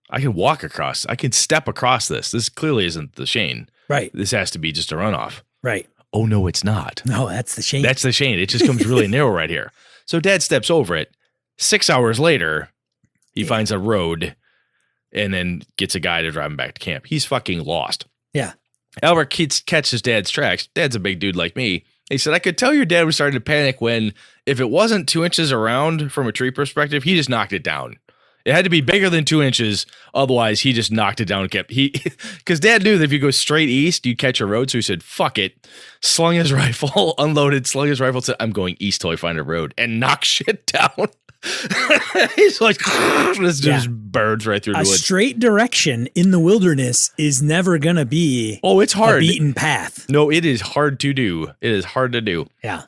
I can walk across. I can step across this. This clearly isn't the Shane. Right. This has to be just a runoff. Right. Oh, no, it's not. No, that's the Shane. That's the Shane. It just comes really narrow right here. So Dad steps over it. 6 hours later, he finds a road and then gets a guy to drive him back to camp. He's fucking lost. Yeah. Albert catches Dad's tracks. Dad's a big dude like me. He said, I could tell your dad was starting to panic when, if it wasn't 2 inches around from a tree perspective, he just knocked it down. It had to be bigger than 2 inches. Otherwise, he just knocked it down and because Dad knew that if you go straight east, you'd catch a road. So he said, fuck it. Slung his rifle, unloaded, slung his rifle, said, I'm going east till I find a road, and knock shit down. He's like, this just birds right through the woods. A straight direction in the wilderness is never going to be it's hard. A beaten path. No, it is hard to do. It is hard to do. Yeah.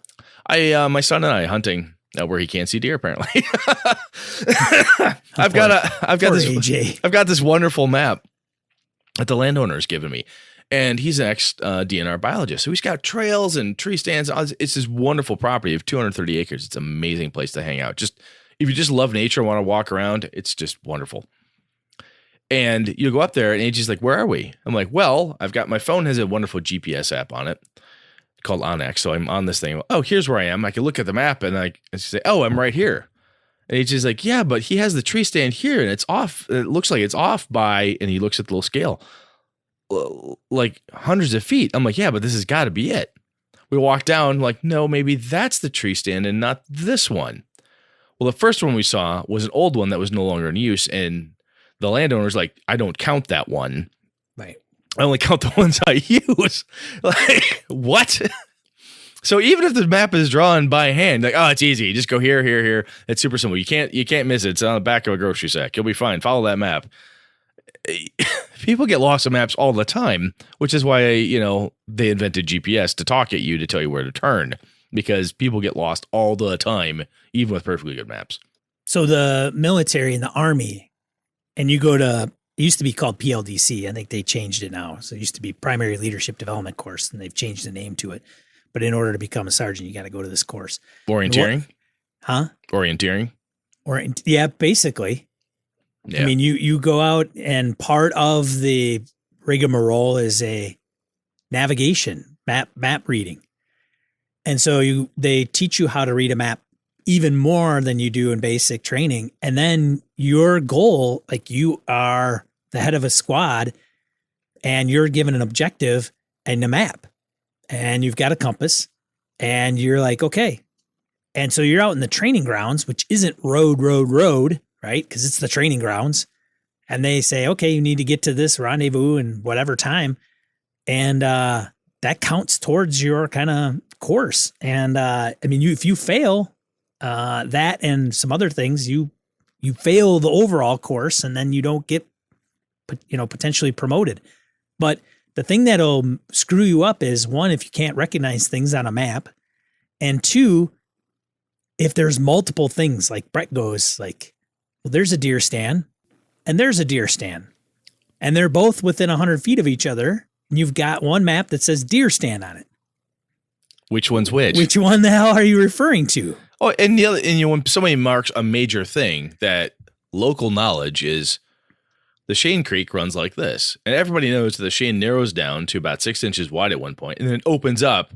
My son and I hunting where he can't see deer, apparently. I've got this wonderful map that the landowner's given me. And he's an ex-DNR biologist. So he's got trails and tree stands. It's this wonderful property of 230 acres. It's an amazing place to hang out. If you just love nature and want to walk around, it's just wonderful. And you go up there and AJ's like, where are we? I'm like, well, my phone has a wonderful GPS app on it called Onyx. So I'm on this thing. Oh, here's where I am. I can look at the map and I say, oh, I'm right here. And AJ's like, yeah, but he has the tree stand here and it's off. It looks like it's off by, and he looks at the little scale, like hundreds of feet. I'm like, yeah, but this has got to be it. We walk down, like, no, maybe that's the tree stand and not this one. Well, the first one we saw was an old one that was no longer in use. And the landowner's like, I don't count that one. Right. I only count the ones I use. Like, what? So even if the map is drawn by hand, like, oh, it's easy. Just go here, here, here. It's super simple. You can't miss it. It's on the back of a grocery sack. You'll be fine. Follow that map. People get lost in maps all the time, which is why, they invented GPS to talk at you to tell you where to turn, because people get lost all the time, even with perfectly good maps. So the military and the Army, and you go to, it used to be called PLDC. I think they changed it now. So it used to be Primary Leadership Development Course, and they've changed the name to it. But in order to become a sergeant, you got to go to this course. Orienteering? Huh? Orienteering? Yeah, basically. Yeah. I mean, you go out, and part of the rigmarole is a navigation, map reading. And so they teach you how to read a map even more than you do in basic training. And then your goal, like, you are the head of a squad and you're given an objective and a map, and you've got a compass, and you're like, okay. And so you're out in the training grounds, which isn't road, right? Because it's the training grounds. And they say, okay, you need to get to this rendezvous in whatever time. And that counts towards your kind of course. And I mean, if you fail that and some other things, you fail the overall course, and then you don't get, potentially promoted. But the thing that'll screw you up is, one, if you can't recognize things on a map, and two, if there's multiple things, like Brett goes, like, well, there's a deer stand and there's a deer stand, and they're both within 100 feet of each other. And you've got one map that says deer stand on it. Which one's which? Which one the hell are you referring to? Oh, and when somebody marks a major thing, that local knowledge is the Shane Creek runs like this. And everybody knows that the Shane narrows down to about 6 inches wide at one point, and then opens up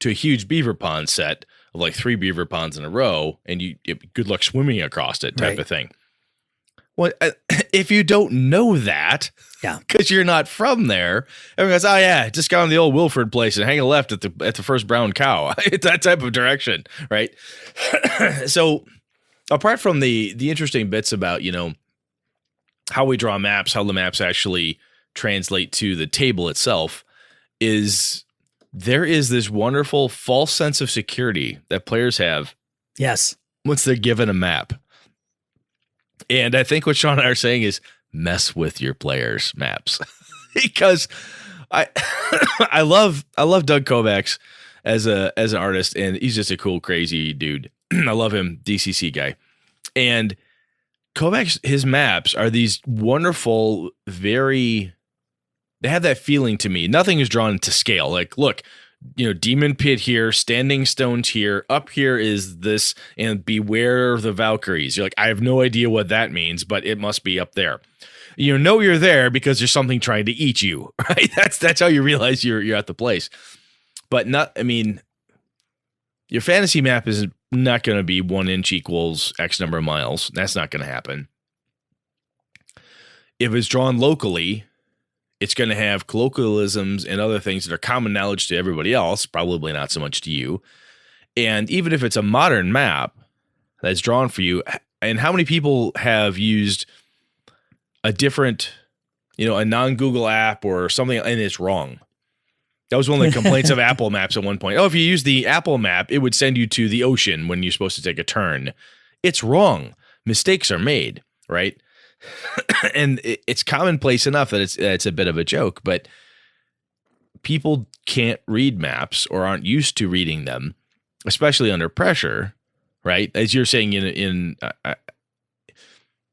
to a huge beaver pond set of like 3 beaver ponds in a row, and good luck swimming across it type of thing. Well, if you don't know that, Yeah. because you're not from there, everyone goes, "Oh yeah, just go on the old Wilford place and hang a left at the first brown cow." It's that type of direction, right? So, apart from the interesting bits about how we draw maps, how the maps actually translate to the table itself, there is this wonderful false sense of security that players have. Yes. Once they're given a map. And I think what Sean and I are saying is mess with your players' maps. Because I I love Doug Kovacs as an artist, and he's just a cool, crazy dude. I love him, DCC guy. And Kovacs, his maps are these wonderful, they have that feeling to me. Nothing is drawn to scale. Like, look, Demon Pit here, Standing Stones here, up here is this, and beware the Valkyries. You're like, I have no idea what that means, but it must be up there. You're there because there's something trying to eat you, right? That's how you realize you're at the place. But your fantasy map is not going to be 1 inch equals X number of miles. That's not going to happen. If it's drawn locally, it's going to have colloquialisms and other things that are common knowledge to everybody else, probably not so much to you. And even if it's a modern map that's drawn for you, and how many people have used a different, a non-Google app or something, and it's wrong. That was one of the complaints of Apple Maps at one point. Oh, if you use the Apple map, it would send you to the ocean when you're supposed to take a turn. It's wrong. Mistakes are made, right? And it's commonplace enough that it's a bit of a joke, but people can't read maps or aren't used to reading them, especially under pressure, right? As you're saying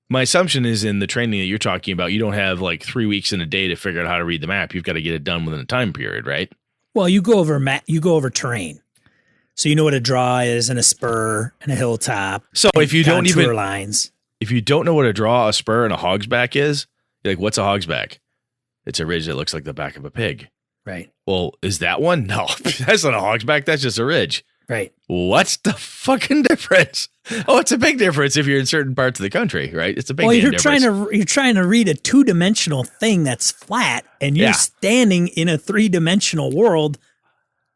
my assumption is in the training that you're talking about, you don't have like 3 weeks in a day to figure out how to read the map. You've got to get it done within a time period, right? Well, you go over terrain. So you know what a draw is and a spur and a hilltop. So if you don't even lines. If you don't know what a draw, a spur, and a hogsback is, you're like, what's a hogsback? It's a ridge that looks like the back of a pig. Right. Well, is that one? No, that's not a hogsback. That's just a ridge. Right. What's the fucking difference? Oh, it's a big difference if you're in certain parts of the country, right? It's a big difference. You're trying to read a 2-dimensional thing that's flat, and you're standing in a 3-dimensional world.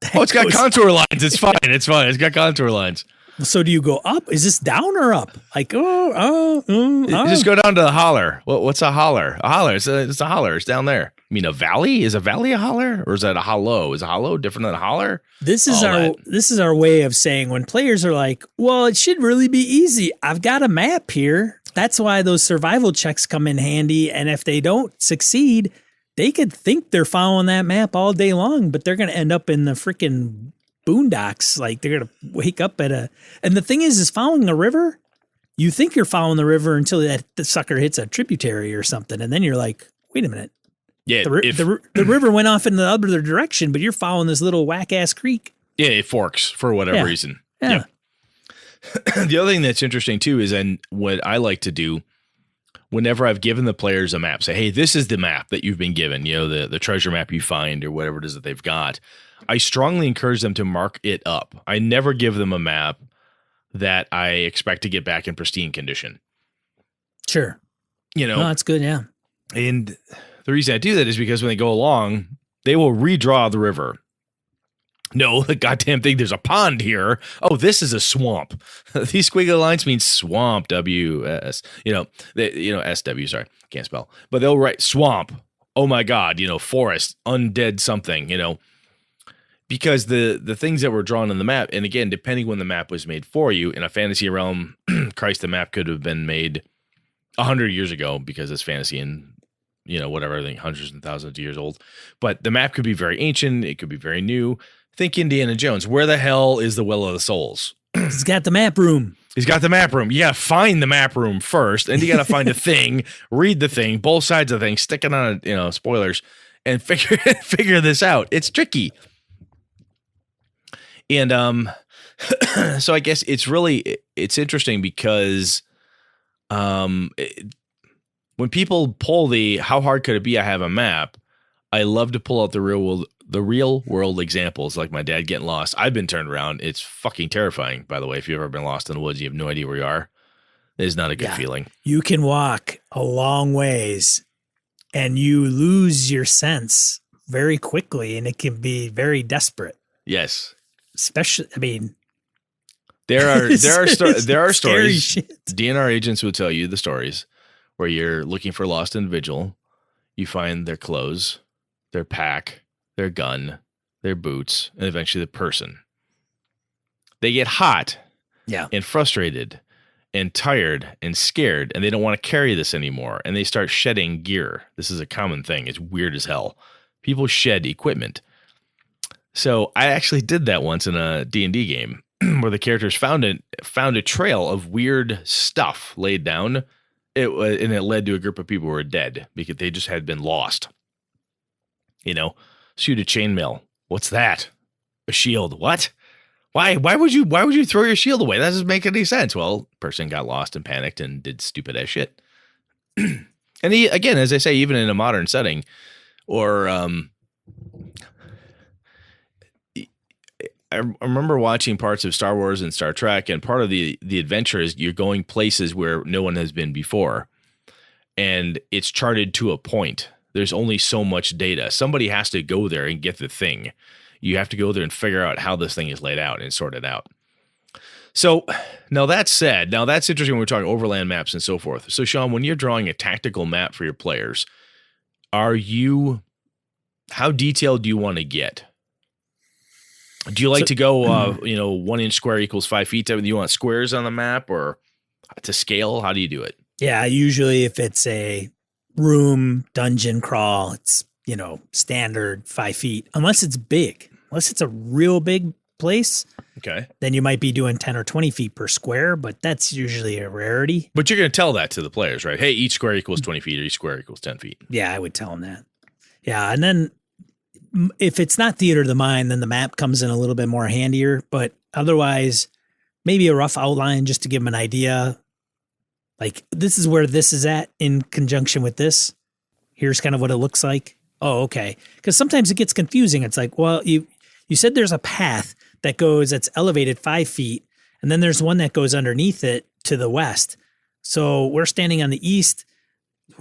It's got contour lines. It's fine. It's fine. It's got contour lines. So do you go up? Is this down or up? Like, Just go down to the holler. What's a holler? A holler. It's a holler. It's down there. I mean, a valley? Is a valley a holler? Or is that a hollow? Is a hollow different than a holler? This is our way of saying when players are like, well, it should really be easy. I've got a map here. That's why those survival checks come in handy. And if they don't succeed, they could think they're following that map all day long, but they're going to end up in the freaking boondocks. Like they're going to wake up and the thing is following a river. You think you're following the river until the sucker hits a tributary or something. And then you're like, wait a minute. Yeah. The river went off in the other direction, but you're following this little whack ass creek. Yeah. It forks for whatever reason. Yeah. The other thing that's interesting too is, and what I like to do whenever I've given the players a map, say, hey, this is the map that you've been given, the treasure map you find or whatever it is that they've got. I strongly encourage them to mark it up. I never give them a map that I expect to get back in pristine condition. Sure. No, that's good. Yeah. And the reason I do that is because when they go along, they will redraw the river. No, the goddamn thing, there's a pond here. Oh, this is a swamp. These squiggly lines mean swamp, W-S, S-W, sorry, can't spell. But they'll write swamp. Oh my God, forest, undead something, because the things that were drawn on the map, and again, depending when the map was made for you, in a fantasy realm, Christ, the map could have been made 100 years ago because it's fantasy and, whatever, I think hundreds and thousands of years old. But the map could be very ancient. It could be very new. Think Indiana Jones. Where the hell is the Well of the Souls? He's got the map room. He's got the map room. You got to find the map room first, and you got to find a thing, read the thing, both sides of the thing, stick it on, spoilers, and figure this out. It's tricky. And so I guess it's interesting because when people pull how hard could it be I have a map, I love to pull out the real world examples, like my dad getting lost. I've been turned around. It's fucking terrifying, by the way. If you've ever been lost in the woods, you have no idea where you are. is not a good Yeah. feeling. You can walk a long ways and you lose your sense very quickly, and it can be very desperate. Yes. Especially, I mean, There are scary stories. shit. DNR agents will tell you the stories where you're looking for a lost individual. You find their clothes, their pack, their gun, their boots, and eventually the person. They get hot and frustrated and tired and scared, and they don't want to carry this anymore, and they start shedding gear. This is a common thing. It's weird as hell. People shed equipment. So I actually did that once in a D&D game where the characters found a trail of weird stuff laid down. And it led to a group of people who were dead because they just had been lost. Shoot a chainmail. What's that? A shield. What? Why would you throw your shield away? That doesn't make any sense. Well, person got lost and panicked and did stupid ass shit. And again, as I say, even in a modern setting, or I remember watching parts of Star Wars and Star Trek, and part of the adventure is you're going places where no one has been before, and it's charted to a point. There's only so much data. Somebody has to go there and get the thing. You have to go there and figure out how this thing is laid out and sort it out. So now that said, that's interesting when we're talking overland maps and so forth. So Sean, when you're drawing a tactical map for your players, how detailed do you want to get? Do you like to go, 1 inch square equals 5 feet? Do you want squares on the map or to scale? How do you do it? Yeah, usually if it's a room dungeon crawl, it's, standard 5 feet, unless it's big. Unless it's a real big place. Okay. Then you might be doing 10 or 20 feet per square, but that's usually a rarity. But you're going to tell that to the players, right? Hey, each square equals 20 feet or each square equals 10 feet. Yeah, I would tell them that. Yeah, and then if it's not theater of the mind, then the map comes in a little bit more handier. But otherwise, maybe a rough outline just to give them an idea. Like, this is where this is at in conjunction with this. Here's kind of what it looks like. Oh, okay. Because sometimes it gets confusing. It's like, well, you said there's a path that's elevated 5 feet, and then there's one that goes underneath it to the west. So we're standing on the east.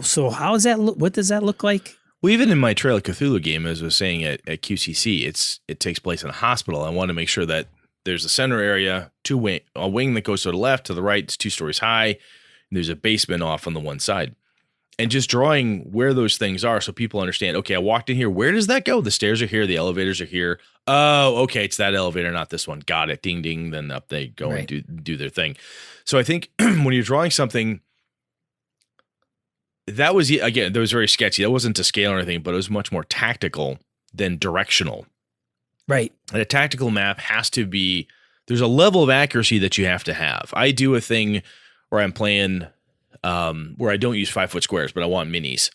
So how does that look? What does that look like? Well, even in my Trail of Cthulhu game, as I was saying at QCC, it takes place in a hospital. I want to make sure that there's a center area, a wing that goes to the left, to the right, it's 2 stories high. And there's a basement off on the one side. And just drawing where those things are so people understand, okay, I walked in here. Where does that go? The stairs are here. The elevators are here. Oh, okay, it's that elevator, not this one. Got it. Ding, ding. Then up they go and do their thing. So I think when you're drawing something, that was very sketchy. That wasn't to scale or anything, but it was much more tactical than directional. Right. And a tactical map has to be, there's a level of accuracy that you have to have. I do a thing where I'm playing where I don't use 5-foot squares, but I want minis.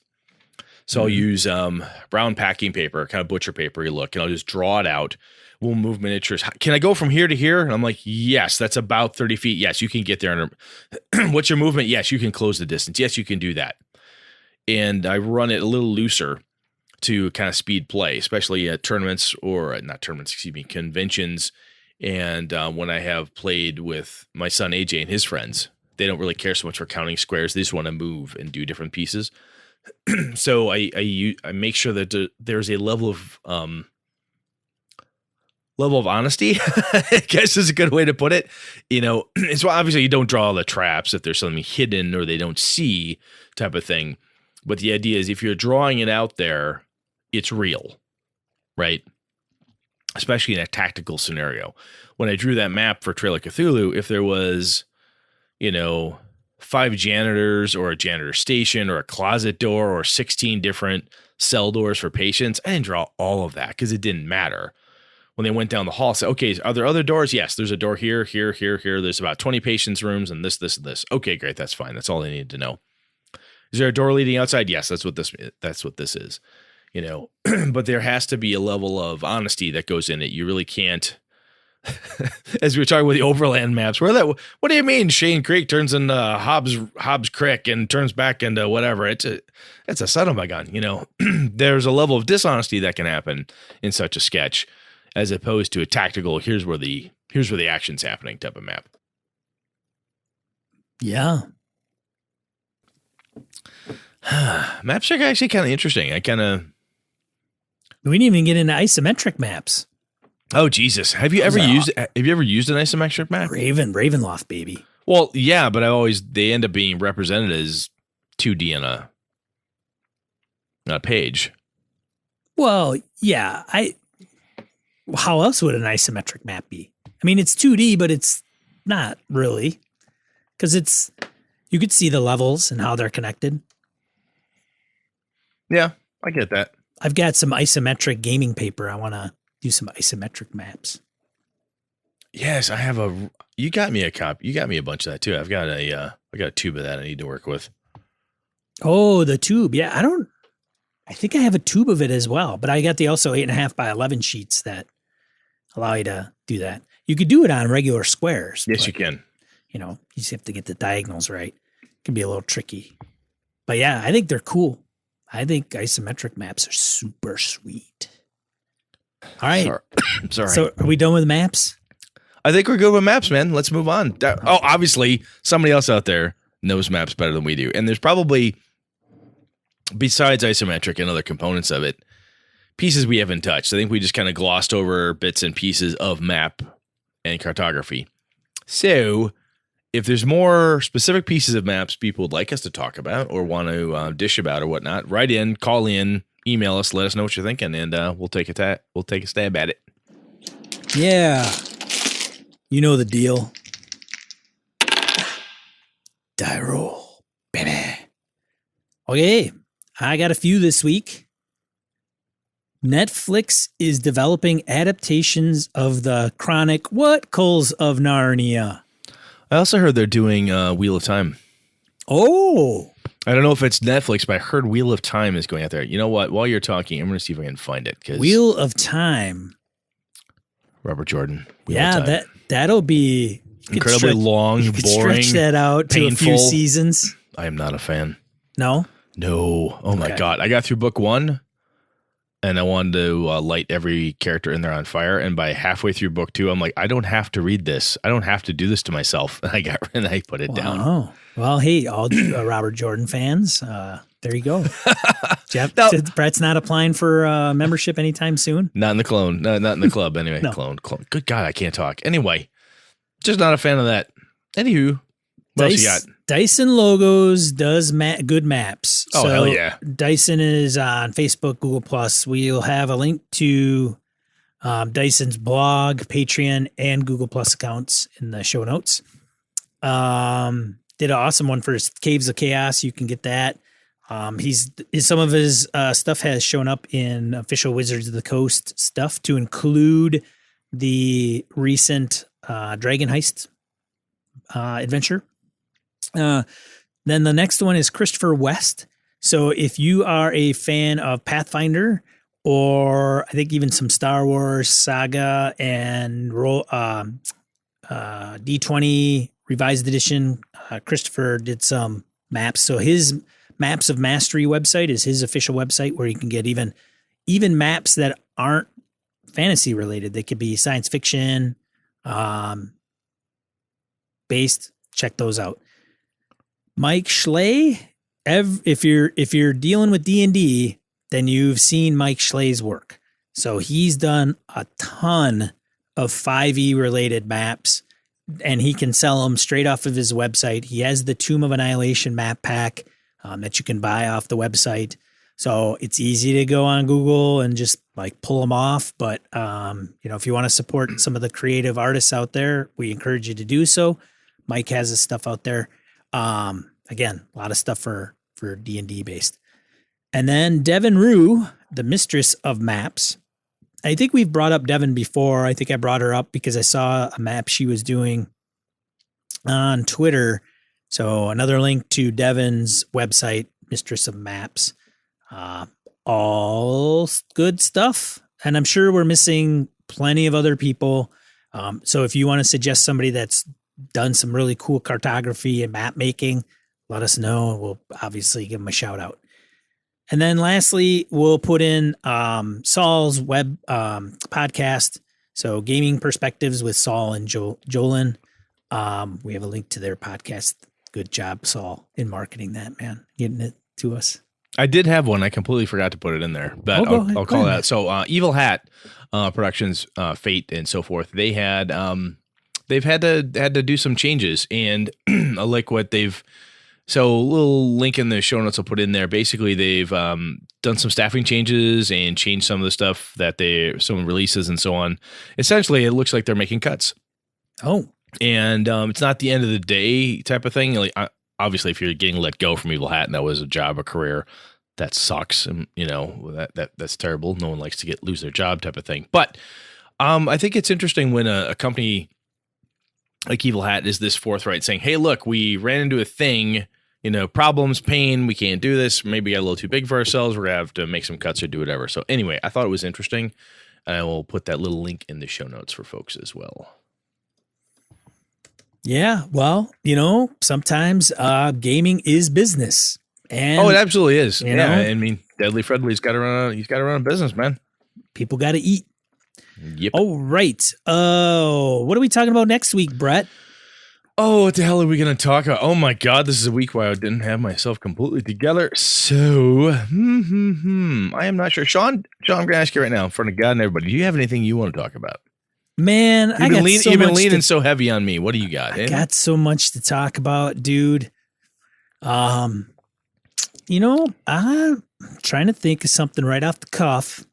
So I'll use brown packing paper, kind of butcher paper look, and I'll just draw it out. We'll move miniatures. Can I go from here to here? And I'm like, yes, that's about 30 feet. Yes, you can get there. What's your movement? Yes, you can close the distance. Yes, you can do that. And I run it a little looser to kind of speed play, especially at tournaments conventions. And when I have played with my son AJ and his friends, they don't really care so much for counting squares. They just want to move and do different pieces. So I make sure that there's a level of honesty, I guess is a good way to put it. It's obviously you don't draw all the traps if there's something hidden or they don't see type of thing. But the idea is if you're drawing it out there, it's real, right? Especially in a tactical scenario. When I drew that map for Trail of Cthulhu, if there was, 5 janitors or a janitor station or a closet door or 16 different cell doors for patients, I didn't draw all of that because it didn't matter. When they went down the hall, I said, okay, are there other doors? Yes, there's a door here, here, here, here. There's about 20 patients' rooms and this, this, and this. Okay, great. That's fine. That's all they needed to know. Is there a door leading outside? Yes, that's what this is. But there has to be a level of honesty that goes in it. You really can't, as we were talking with the overland maps, what do you mean Shane Creek turns into Hobbs Creek and turns back into whatever? It's a son of a gun, There's a level of dishonesty that can happen in such a sketch as opposed to a tactical, here's where the action's happening type of map. Yeah. Maps are actually kind of interesting. We didn't even get into isometric maps. Oh Jesus! Have you ever used an isometric map? Ravenloft, baby. Well, yeah, but they end up being represented as 2D on a page. Well, yeah. How else would an isometric map be? I mean, it's 2D, but it's not really, because you could see the levels and how they're connected. Yeah, I get that. I've got some isometric gaming paper. I want to do some isometric maps. Yes, I have you got me a copy. You got me a bunch of that too. I got a tube of that I need to work with. Oh, the tube. Yeah, I think I have a tube of it as well, but I got the also 8.5 by 11 sheets that allow you to do that. You could do it on regular squares. Yes, you can. You just have to get the diagonals right. It can be a little tricky. But yeah, I think they're cool. I think isometric maps are super sweet. All right. Sorry. So are we done with maps? I think we're good with maps, man. Let's move on. Obviously, somebody else out there knows maps better than we do. And there's probably, besides isometric and other components of it, pieces we haven't touched. I think we just kind of glossed over bits and pieces of map and cartography. So if there's more specific pieces of maps people would like us to talk about or want to dish about or whatnot, write in, call in, email us, let us know what you're thinking, and we'll take a stab at it. Yeah. You know the deal. Die roll, baby. Okay, I got a few this week. Netflix is developing adaptations of the Chronicles of Narnia. I also heard they're doing Wheel of Time. Oh. I don't know if it's Netflix, but I heard Wheel of Time is going out there. You know what? While you're talking, I'm going to see if I can find it. Wheel of Time. Robert Jordan. Wheel of Time. That'll be incredibly long, boring, stretch that out painful. To a few seasons. I am not a fan. No? No. Oh my God. I got through book 1 and I wanted to light every character in there on fire. And by halfway through book 2, I'm like, I don't have to read this. I don't have to do this to myself. And I put it down. Oh, well, hey, all Robert Jordan fans, there you go. Jeff, Brett's not applying for membership anytime soon. Not in the clone. No, not in the club. Anyway, No. Clone. Good God, I can't talk. Anyway, just not a fan of that. Anywho, what else you got? Dyson Logos does good maps. Oh, hell yeah. Dyson is on Facebook, Google+. We'll have a link to Dyson's blog, Patreon, and Google+ accounts in the show notes. Did an awesome one for his Caves of Chaos. You can get that. Some of his stuff has shown up in official Wizards of the Coast stuff, to include the recent Dragon Heist adventure. Then the next one is Christopher West. So if you are a fan of Pathfinder, or I think even some Star Wars saga and D20 revised edition, Christopher did some maps. So his Maps of Mastery website is his official website, where you can get even maps that aren't fantasy related. They could be science fiction based. Check those out. Mike Schley, if you're dealing with D&D, then you've seen Mike Schley's work. So he's done a ton of 5e related maps, and he can sell them straight off of his website. He has the Tomb of Annihilation map pack that you can buy off the website. So it's easy to go on Google and just like pull them off. But, if you want to support some of the creative artists out there, we encourage you to do so. Mike has his stuff out there. Again, a lot of stuff for D&D based. And then Devin Rue, the mistress of maps. I think we've brought up Devin before. I think I brought her up because I saw a map she was doing on Twitter. So another link to Devin's website, Mistress of Maps. All good stuff. And I'm sure we're missing plenty of other people. So if you want to suggest somebody that's done some really cool cartography and map making, let us know. We'll obviously give them a shout out. And then lastly, we'll put in Saul's web podcast. So Gaming Perspectives with Saul and Jolin. We have a link to their podcast Good job, Saul, in marketing that, man. Getting it to us. I did have one. I completely forgot to put it in there, but I'll call that. So Evil Hat Productions, Fate, and so forth. They had they've had to do some changes, and I like what they've. So a little link in the show notes I'll put in there. Basically, they've done some staffing changes and changed some of the stuff that some releases and so on. Essentially, it looks like they're making cuts. Oh, and it's not the end of the day type of thing. Like, obviously, if you're getting let go from Evil Hat and that was a job, a career, that sucks. And, that's terrible. No one likes to lose their job type of thing. But I think it's interesting when a company like Evil Hat is this forthright saying, hey, look, we ran into a thing, problems, pain. We can't do this. Maybe we got a little too big for ourselves. We're going to have to make some cuts or do whatever. So anyway, I thought it was interesting. And I will put that little link in the show notes for folks as well. Yeah, well, sometimes gaming is business, and it absolutely is. You know? I mean, Deadly Fredley's got to run. He's got to run a business, man. People got to eat. Yep. Oh, right. Oh, what are we talking about next week, Brett? Oh, what the hell are we going to talk about? Oh my God, this is a week where I didn't have myself completely together. So, I am not sure. Sean, I'm going to ask you right now, in front of God and everybody, do you have anything you want to talk about? Man, you've been leaning so heavy on me. What do you got? I got so much to talk about, dude. I'm trying to think of something right off the cuff.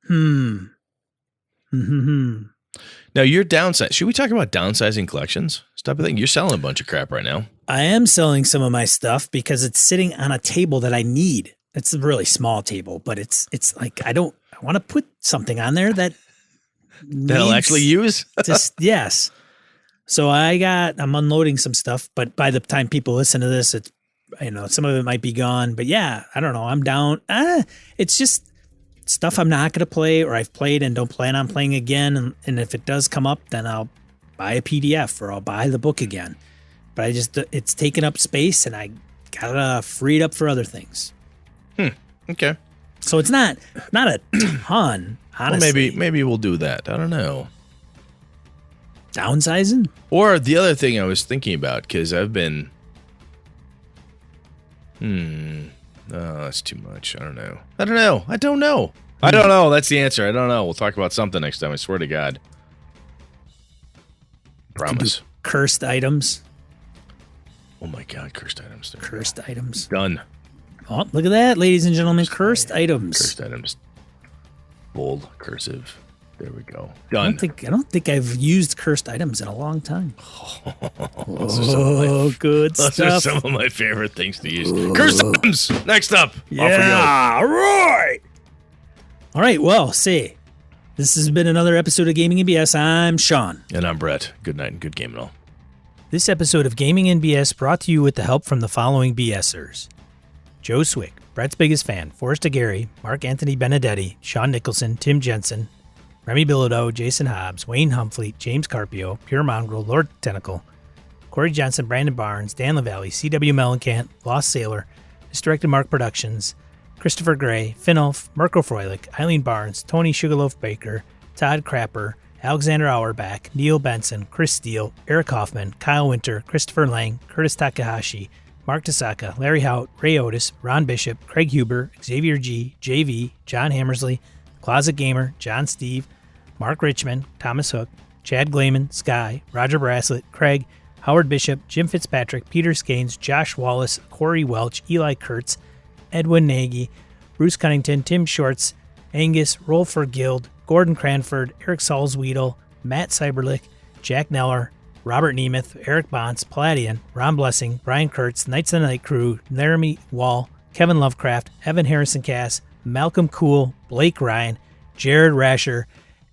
Now, you're downsizing. Should we talk about downsizing collections? Stop thinking. You're selling a bunch of crap right now. I am selling some of my stuff because it's sitting on a table that I need. It's a really small table, but it's like I want to put something on there that'll actually use. Yes. So I'm unloading some stuff, but by the time people listen to this, it's, some of it might be gone, but yeah, I don't know. I'm down. It's just stuff I'm not going to play, or I've played and don't plan on playing again. And if it does come up, then I'll buy a PDF or I'll buy the book again. But it's taken up space and I got free it up for other things. Okay. So it's not a ton. Honestly. Well, maybe we'll do that. I don't know. Downsizing? Or the other thing I was thinking about, because I've been... that's too much. I don't know. That's the answer. I don't know. We'll talk about something next time. I swear to God. Promise. Cursed items. Oh my God, cursed items. Cursed items. Done. Oh, look at that, ladies and gentlemen. Cursed items. Cursed items. Bold, cursive. There we go. Done. I don't think I've used cursed items in a long time. Good stuff. Those are some of my favorite things to use. Cursed items. Next up. Yeah. All right. Well, see, this has been another episode of Gaming NBS. I'm Sean. And I'm Brett. Good night and good game and all. This episode of Gaming NBS brought to you with the help from the following BSers: Joe Swick, Brett's biggest fan, Forrest Aguirre, Mark Anthony Benedetti, Sean Nicholson, Tim Jensen, Remy Bilodeau, Jason Hobbs, Wayne Humphrey, James Carpio, Pure Mongrel, Lord Tentacle, Corey Johnson, Brandon Barnes, Dan LaValle, C.W. Mellencamp, Lost Sailor, Misdirected Mark Productions, Christopher Gray, Finnulf, Mirko Froelich, Eileen Barnes, Tony Sugarloaf Baker, Todd Crapper, Alexander Auerbach, Neil Benson, Chris Steele, Eric Hoffman, Kyle Winter, Christopher Lang, Curtis Takahashi, Mark Tasaka, Larry Hout, Ray Otis, Ron Bishop, Craig Huber, Xavier G, JV, John Hammersley, Closet Gamer, John Steve, Mark Richmond, Thomas Hook, Chad Glayman, Sky, Roger Braslett, Craig, Howard Bishop, Jim Fitzpatrick, Peter Skanes, Josh Wallace, Corey Welch, Eli Kurtz, Edwin Nagy, Bruce Cunnington, Tim Shorts, Angus, Rolfer Guild, Gordon Cranford, Eric Salzwedel, Matt Cyberlick, Jack Neller, Robert Nemeth, Eric Bonts, Palladian, Ron Blessing, Brian Kurtz, Knights of the Night Crew, Laramie Wall, Kevin Lovecraft, Evan Harrison Cass, Malcolm Cool, Blake Ryan, Jared Rasher,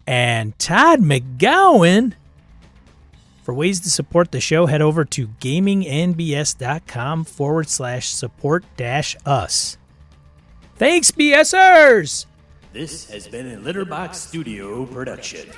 and Todd McGowan. For ways to support the show, head over to gamingnbs.com/support-us. Thanks, BSers! This has been a Litterbox Studio production.